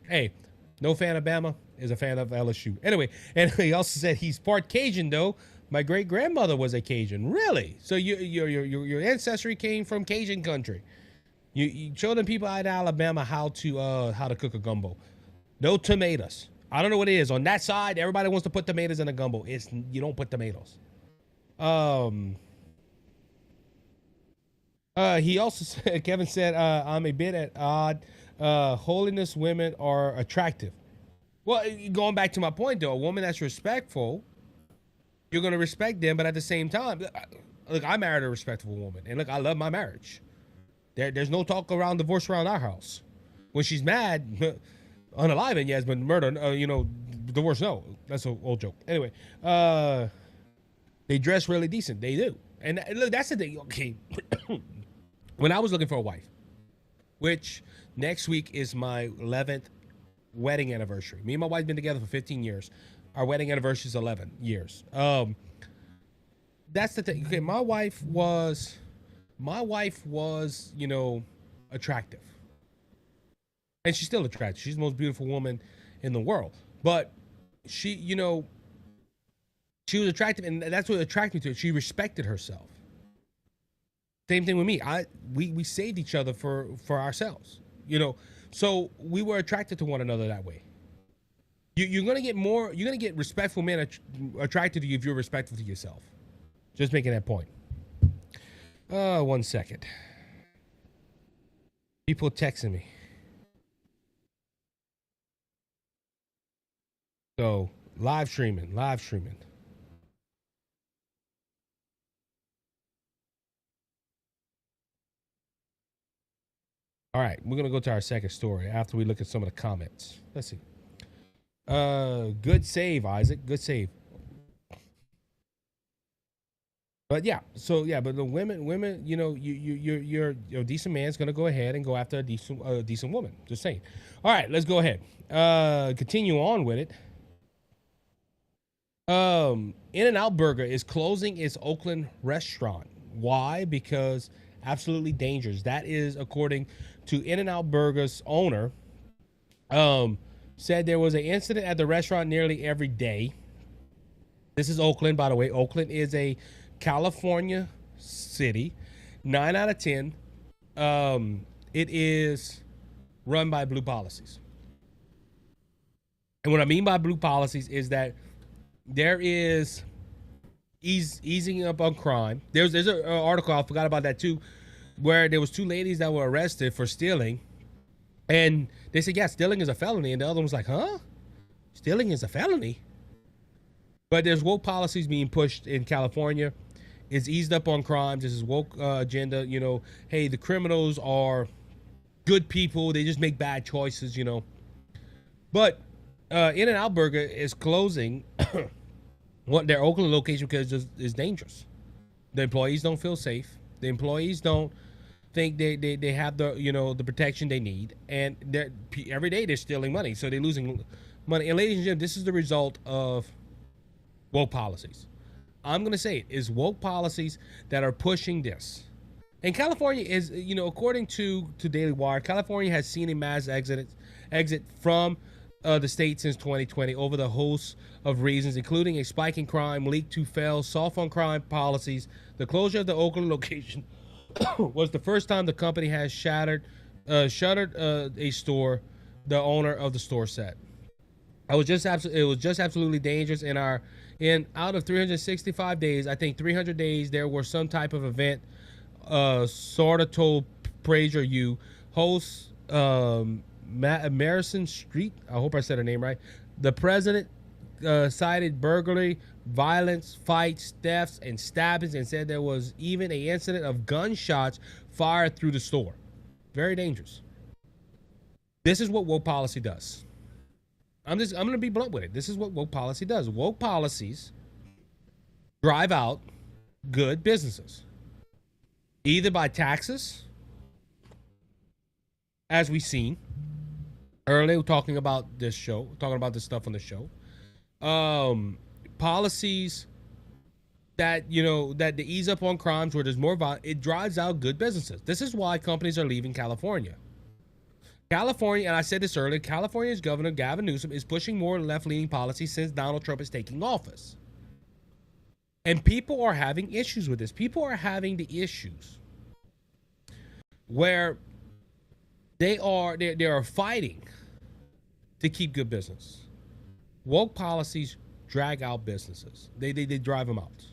Hey, no fan of Bama is a fan of LSU. Anyway, and he also said he's part Cajun though. My great grandmother was a Cajun. Really? So your ancestry came from Cajun country. You show them people out of Alabama how to cook a gumbo. No tomatoes. I don't know what it is on that side. Everybody wants to put tomatoes in a gumbo. You don't put tomatoes. He also said, Kevin said, I'm a bit at odd. Holiness women are attractive. Well, going back to my point though, a woman that's respectful, you're going to respect them, but at the same time, look, I married a respectable woman, and look, I love my marriage. There's no talk around divorce around our house. When she's mad, unalive, yes, but murder, divorce, no. That's an old joke. Anyway, they dress really decent. They do. And look, that's the thing. Okay. When I was looking for a wife, which next week is my 11th wedding anniversary. Me and my wife been together for 15 years. Our wedding anniversary is 11 years. That's the thing. Okay, my wife was, attractive. And she's still attractive. She's the most beautiful woman in the world. But she was attractive, and that's what attracted me to her. She respected herself. Same thing with me. We saved each other for ourselves. So we were attracted to one another that way. You're gonna get respectful men attracted to you if you're respectful to yourself. Just making that point. 1 second. People texting me. So live streaming. All right, we're gonna go to our second story after we look at some of the comments. Let's see. Good save, Isaac. Good save. But yeah, so yeah, but the women, you're a decent man's gonna go ahead and go after a decent woman. Just saying. All right, let's go ahead. Continue on with it. In-N-Out Burger is closing its Oakland restaurant. Why? Because absolutely dangerous. That is according to In-N-Out Burger's owner. Said there was an incident at the restaurant nearly every day. This is Oakland, by the way. Oakland is a California city. 9 out of 10. It is run by blue policies. And what I mean by blue policies is that there is easing up on crime. There's an article, I forgot about that too, where there was 2 ladies that were arrested for stealing. And they said, yeah, stealing is a felony. And the other one was like, huh? Stealing is a felony? But there's woke policies being pushed in California. It's eased up on crimes. This is woke agenda. Hey, the criminals are good people. They just make bad choices, But In-N-Out Burger is closing their Oakland location because it's dangerous. The employees don't feel safe. The employees don't think they have the protection they need. And every day they're stealing money. So they're losing money. And ladies and gentlemen, this is the result of woke policies. I'm going to say it is woke policies that are pushing this. And California is, according to Daily Wire, California has seen a mass exit from the state since 2020 over the host of reasons, including a spike in crime, leaked to fail soft on crime policies. The closure of the Oakland location was the first time the company has shuttered a store. The owner of the store said, it was just absolutely dangerous. Out of 365 days, I think 300 days there were some type of event. Sort of told Prager U host Marison Street. I hope I said her name right. The president cited burglary, violence, fights, thefts, and stabbings, and said there was even an incident of gunshots fired through the store. Very dangerous. This is what woke policy does. I'm going to be blunt with it. This is what woke policy does. Woke policies drive out good businesses, either by taxes, as we've seen earlier, talking about this stuff on the show. Policies that that ease up on crimes where there's more violence. It drives out good businesses. This is why companies are leaving California. California, and I said this earlier, California's Governor Gavin Newsom is pushing more left-leaning policies since Donald Trump is taking office. And people are having issues with this. People are having the issues where they are fighting to keep good business. Woke policies drag out businesses. They drive them out.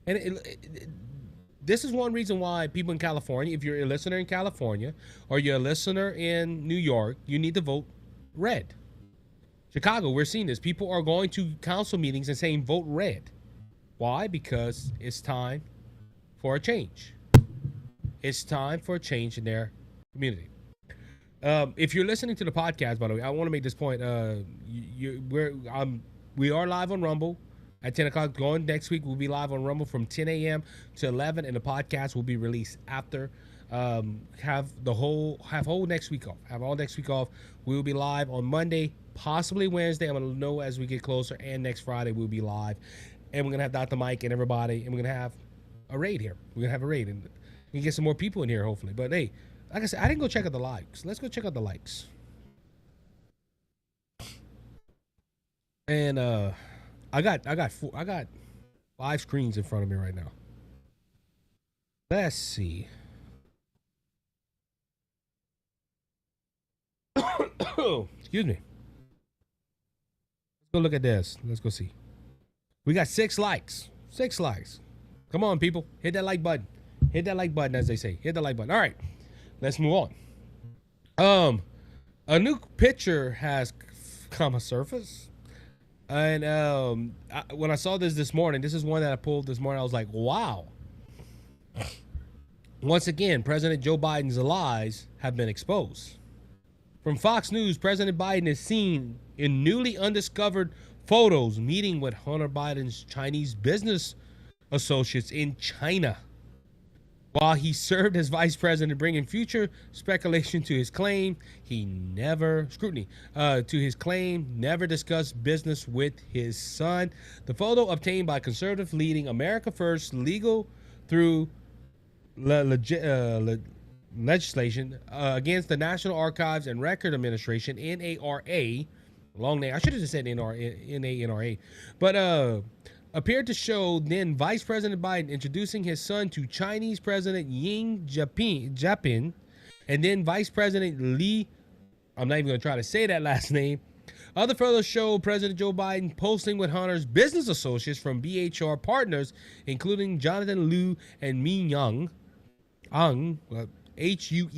And this is one reason why people in California, if you're a listener in California or you're a listener in New York, you need to vote red. Chicago, we're seeing this. People are going to council meetings and saying vote red. Why? Because it's time for a change. It's time for a change in their community. If you're listening to the podcast, by the way, I want to make this point. We are live on Rumble at 10 o'clock. Going next week, we'll be live on Rumble from 10 a.m. to 11, and the podcast will be released after. Have whole next week off. Have all next week off. We will be live on Monday, possibly Wednesday. I'm going to know as we get closer, and next Friday we'll be live. And we're going to have Dr. Mike and everybody, and we're going to have a raid here. We're going to have a raid, and we can get some more people in here, hopefully. But, hey, like I said, I didn't go check out the likes. Let's go check out the likes. And I got 5 screens in front of me right now. Let's see. Excuse me. Let's go look at this. Let's go see. We got 6 likes. 6 likes. Come on, people. Hit that like button. Hit that like button, as they say. Hit the like button. All right. Let's move on. A new picture has come a surface. And when I saw this morning, this is one that I pulled this morning. I was like, wow. Once again, President Joe Biden's lies have been exposed. From Fox News, President Biden is seen in newly undiscovered photos meeting with Hunter Biden's Chinese business associates in China. While he served as vice president, bringing future speculation to his claim, to his claim, never discussed business with his son. The photo obtained by conservative leading America First legal through legislation against the National Archives and Record Administration, NARA, long name. I should have just said NANRA, but appeared to show then Vice President Biden introducing his son to Chinese President Xi Jinping, and then Vice President Li. I'm not even going to try to say that last name. Other photos show President Joe Biden posting with Hunter's business associates from BHR partners, including Jonathan Liu and Min Young, Hue.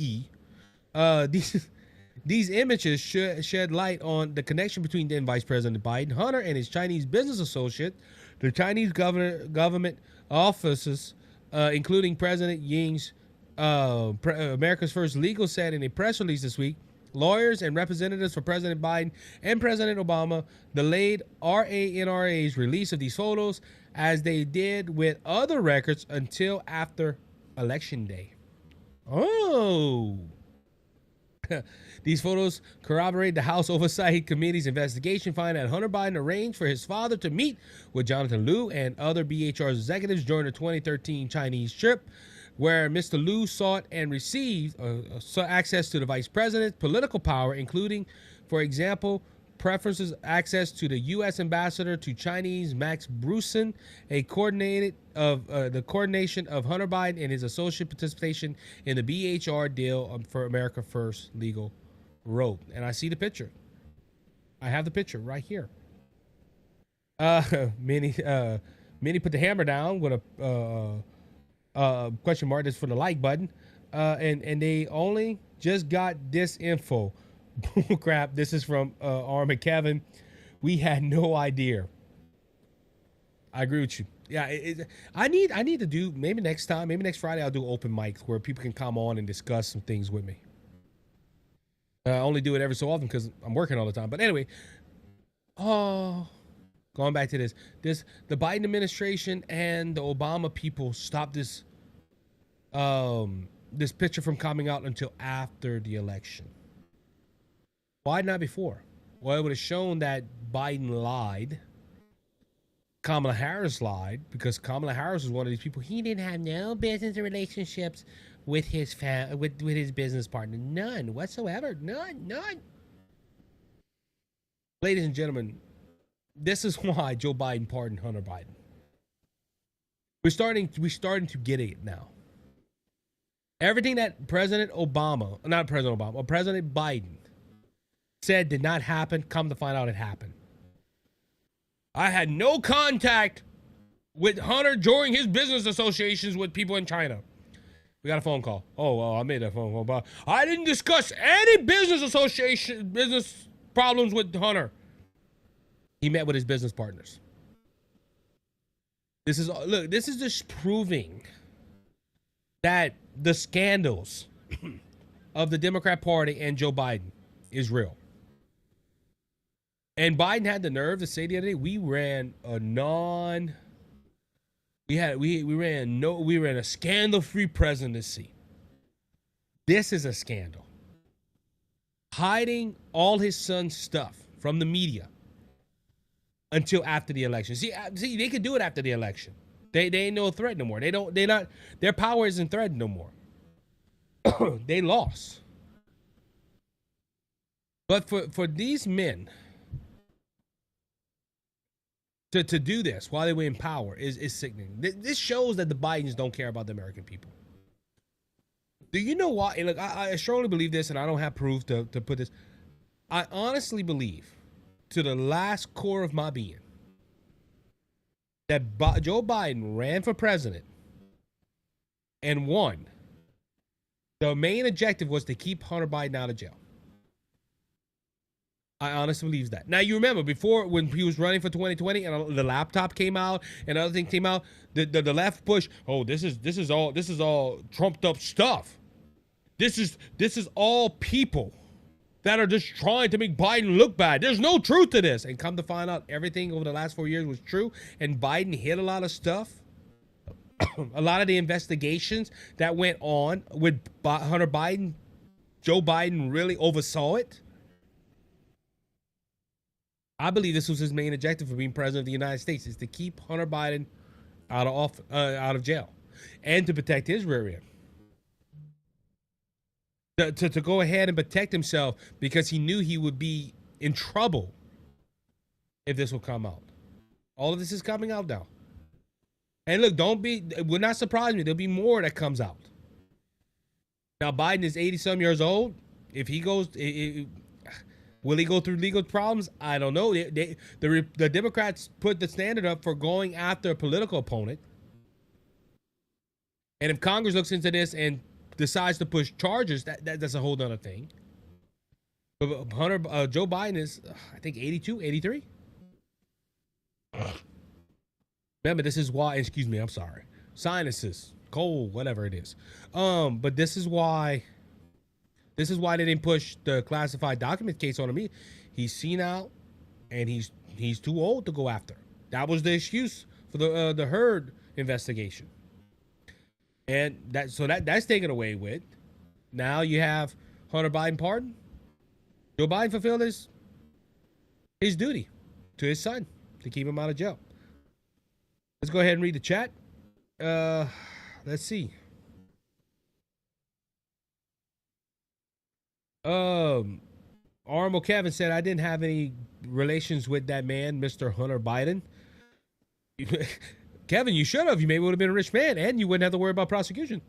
These images shed light on the connection between then Vice President Biden, Hunter, and his Chinese business associate. The Chinese government offices, including President Ying's America's First Legal, said in a press release this week, lawyers and representatives for President Biden and President Obama delayed NRA's release of these photos, as they did with other records, until after Election Day. Oh. These photos corroborate the House Oversight Committee's investigation, finding that Hunter Biden arranged for his father to meet with Jonathan Liu and other BHR executives during the 2013 Chinese trip, where Mr. Liu sought and received access to the vice president's political power, including, for example, preferences access to the U.S. ambassador to Chinese Max Broussen, the coordination of Hunter Biden and his associate participation in the BHR deal for America First Legal wrote. And I see the picture. I have the picture right here. Many put the hammer down with a question mark. That's for the like button. And they only just got this info. Crap, this is from Arm and Kevin. We had no idea. I agree with you. Yeah, I need to do, maybe next time, maybe next Friday, I'll do open mics where people can come on and discuss some things with me. I only do it every so often because I'm working all the time. But anyway, going back to this, the Biden administration and the Obama people stopped this picture from coming out until after the election. Why not before? Well, it would have shown that Biden lied. Kamala Harris lied, because Kamala Harris was one of these people. He didn't have no business relationships with his with his business partner. None whatsoever. None. Ladies and gentlemen, this is why Joe Biden pardoned Hunter Biden. We're starting to get it now. Everything that President Biden said did not happen, come to find out it happened. I had no contact with Hunter during his business associations with people in China. We got a phone call. Oh, well, I made that phone call, but I didn't discuss any business problems with Hunter. He met with his business partners. This is just proving that the scandals of the Democrat Party and Joe Biden is real. And Biden had the nerve to say the other day, we ran a scandal-free presidency. This is a scandal. Hiding all his son's stuff from the media until after the election. See, they could do it after the election. They ain't no threat no more. Their power isn't threatened no more. They lost. But for these men to do this while they were in power is sickening. This shows that the Bidens don't care about the American people. Do you know why? Look, I strongly believe this, and I don't have proof to put this. I honestly believe, to the last core of my being, that Joe Biden ran for president and won. The main objective was to keep Hunter Biden out of jail. I honestly believe that. Now, you remember before, when he was running for 2020 and the laptop came out and other things came out, the left push, oh, this is all trumped up stuff. This is all people. that are just trying to make Biden look bad. There's no truth to this. And come to find out, everything over the last 4 years was true, and Biden hid a lot of stuff. A lot of the investigations that went on with Hunter Biden, Joe Biden really oversaw it. I believe this was his main objective for being president of the United States, is to keep Hunter Biden out of jail and to protect his rear end. To go ahead and protect himself, because he knew he would be in trouble if this will come out. All of this is coming out now. And look, would not surprise me. There'll be more that comes out. Now, Biden is 80-some years old. If he goes, will he go through legal problems? I don't know. The Democrats put the standard up for going after a political opponent. And if Congress looks into this and decides to push charges, that's a whole other thing. But Joe Biden is, I think, 82, 83. Remember, this is why, excuse me, I'm sorry. Sinuses, cold, whatever it is. But this is why they didn't push the classified document case on him. He's senile, and he's too old to go after. That was the excuse for the Heard investigation. And that's taken away with. Now you have Hunter Biden pardoned. Joe Biden fulfilled his duty to his son to keep him out of jail. Let's go ahead and read the chat. Let's see. Armo Kevin said, I didn't have any relations with that man, Mr. Hunter Biden. Kevin, you should have. You maybe would have been a rich man, and you wouldn't have to worry about prosecution.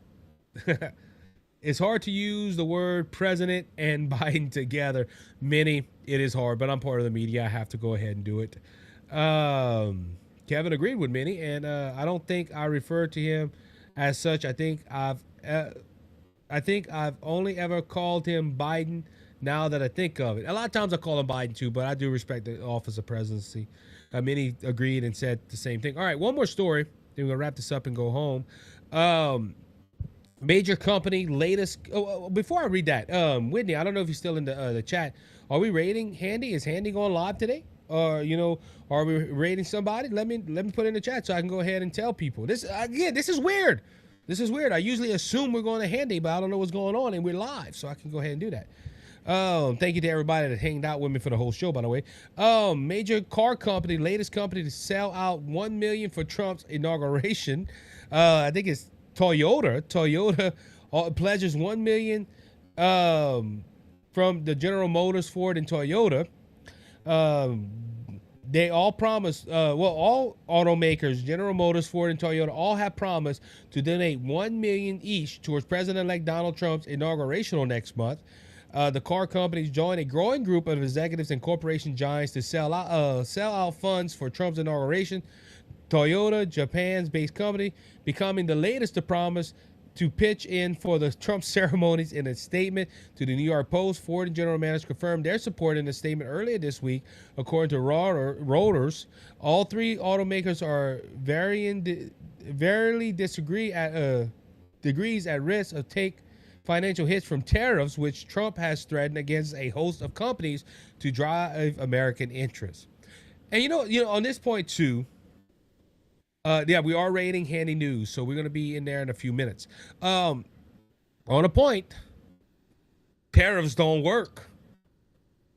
It's hard to use the word president and Biden together. Minnie, it is hard, but I'm part of the media. I have to go ahead and do it. Kevin agreed with Minnie, and I don't think I referred to him as such. I think I've only ever called him Biden now that I think of it. A lot of times I call him Biden too, but I do respect the office of presidency. Minnie agreed and said the same thing. All right, one more story. Then we're going to wrap this up and go home. Major company latest. Before I read that, Whitney, I don't know if you're still in the chat. Are we rating Handy? Is Handy going live today? Or are we rating somebody? Let me put it in the chat so I can go ahead and tell people. This is weird. This is weird. I usually assume we're going to Handy, but I don't know what's going on, and we're live, so I can go ahead and do that. Thank you to everybody that hanged out with me for the whole show, by the way. Major car company, latest company to sell out $1 million for Trump's inauguration. I think it's Toyota. Toyota pledges $1 million from the General Motors, Ford, and Toyota. They all promised, all automakers, General Motors, Ford, and Toyota, all have promised to donate $1 million each towards President-elect Donald Trump's inauguration next month. The car companies joined a growing group of executives and corporation giants to sell out funds for Trump's inauguration. Toyota, Japan's based company, becoming the latest to promise to pitch in for the Trump ceremonies. In a statement to the New York Post, Ford and General Motors confirmed their support in a statement earlier this week. According to Reuters, all three automakers are variously disagree at degrees at risk of take financial hits from tariffs, which Trump has threatened against a host of companies to drive American interests. And on this point too, we are rating Handy News, so we're going to be in there in a few minutes. On a point, tariffs don't work.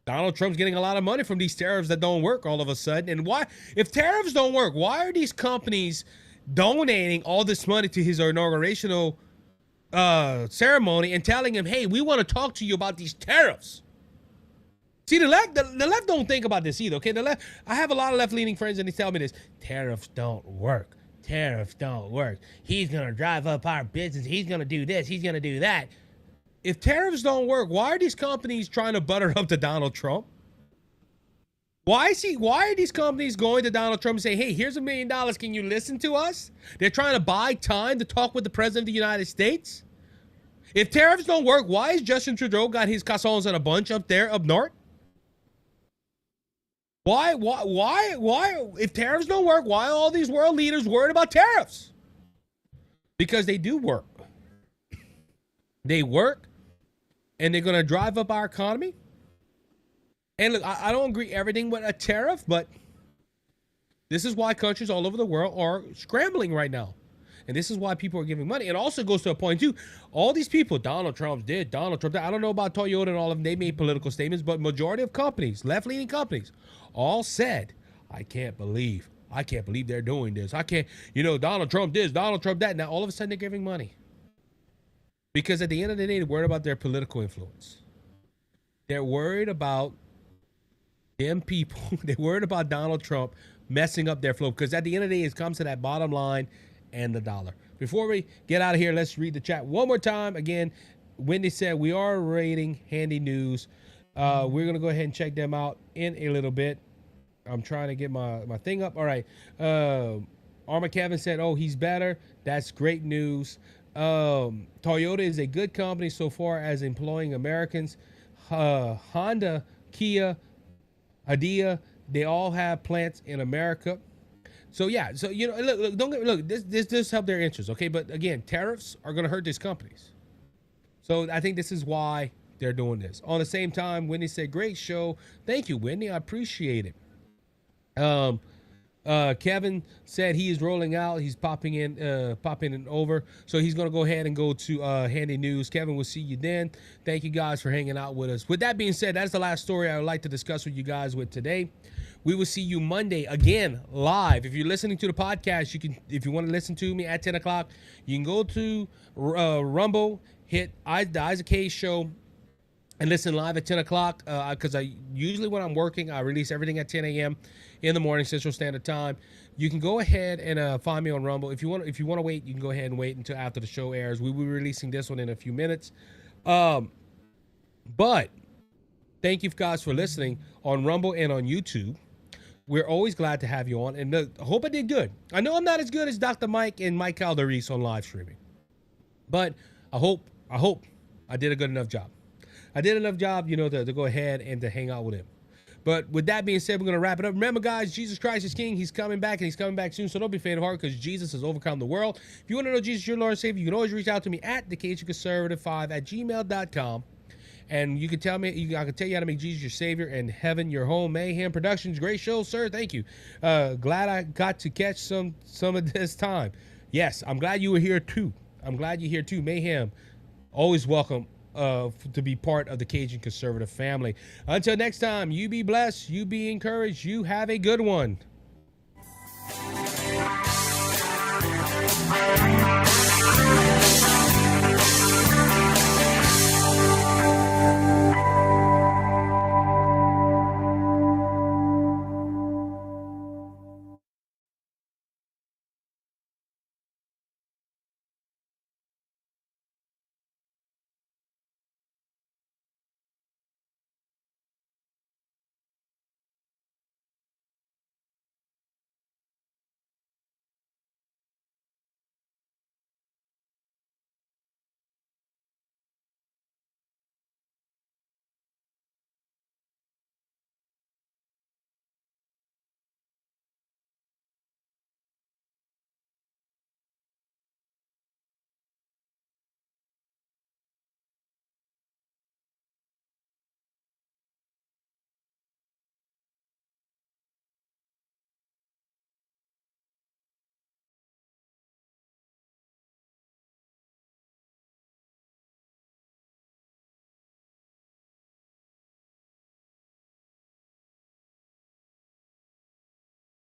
Donald Trump's getting a lot of money from these tariffs that don't work all of a sudden. And why, if tariffs don't work, why are these companies donating all this money to his inaugurational ceremony and telling him, hey, we want to talk to you about these tariffs? See, the left don't think about this either, okay? The left, I have a lot of left-leaning friends, and they tell me this: tariffs don't work. Tariffs don't work. He's going to drive up our business. He's going to do this. He's going to do that. If tariffs don't work, why are these companies trying to butter up to Donald Trump? Why are these companies going to Donald Trump and saying, hey, here's $1 million. Can you listen to us? They're trying to buy time to talk with the president of the United States. If tariffs don't work, why is Justin Trudeau got his cassons in a bunch up north? Why, if tariffs don't work, why are all these world leaders worried about tariffs? Because they do work. They work, and they're going to drive up our economy. And look, I don't agree everything with a tariff, but this is why countries all over the world are scrambling right now. And this is why people are giving money. It also goes to a point, too. All these people, Donald Trump did, Donald Trump did. I don't know about Toyota and all of them. They made political statements, but majority of companies, left-leaning companies, all said, I can't believe they're doing this. I can't, Donald Trump this, Donald Trump that. Now, all of a sudden, they're giving money. Because at the end of the day, they're worried about their political influence. They're worried about them people. They're worried about Donald Trump messing up their flow. Because at the end of the day, it comes to that bottom line and the dollar. Before we get out of here, let's read the chat one more time. Again, Wendy said we are rating Handy News. We're going to go ahead and check them out in a little bit. I'm trying to get my thing up. All right. Arma Kevin said, oh, he's better. That's great news. Toyota is a good company so far as employing Americans. Honda, Kia, Adia, they all have plants in America. So yeah, so look, don't get look. This does help their interests, okay? But again, tariffs are going to hurt these companies. So I think this is why they're doing this. On the same time, Whitney said, "Great show, thank you, Whitney. I appreciate it." Kevin said he is rolling out. He's popping in over. So he's going to go ahead and go to Handy News. Kevin, we'll see you then. Thank you guys for hanging out with us. With that being said, that's the last story I would like to discuss with you guys with today. We will see you Monday again live. If you're listening to the podcast, you can, if you want to listen to me at 10 o'clock, you can go to Rumble, hit the Isaac Hayes Show, and listen live at 10 o'clock because I usually when I'm working, I release everything at 10 a.m. in the morning, Central Standard Time. You can go ahead and find me on Rumble. If you want to wait, you can go ahead and wait until after the show airs. We will be releasing this one in a few minutes. But thank you guys for listening on Rumble and on YouTube. We're always glad to have you on, and I hope I did good. I know I'm not as good as Dr. Mike and Mike Calderese on live streaming, but I hope I did a good enough job. I did enough job, to go ahead and to hang out with him. But with that being said, we're going to wrap it up. Remember, guys, Jesus Christ is King. He's coming back, and he's coming back soon. So don't be faint of heart because Jesus has overcome the world. If you want to know Jesus, your Lord and Savior, you can always reach out to me at thecajunconservative5@gmail.com. And you can tell me, I can tell you how to make Jesus your Savior and heaven your home. Mayhem Productions, great show, sir. Thank you. Glad I got to catch some of this time. Yes, I'm glad you were here too. I'm glad you're here too. Mayhem, always welcome to be part of the Cajun Conservative family. Until next time, you be blessed, you be encouraged, you have a good one.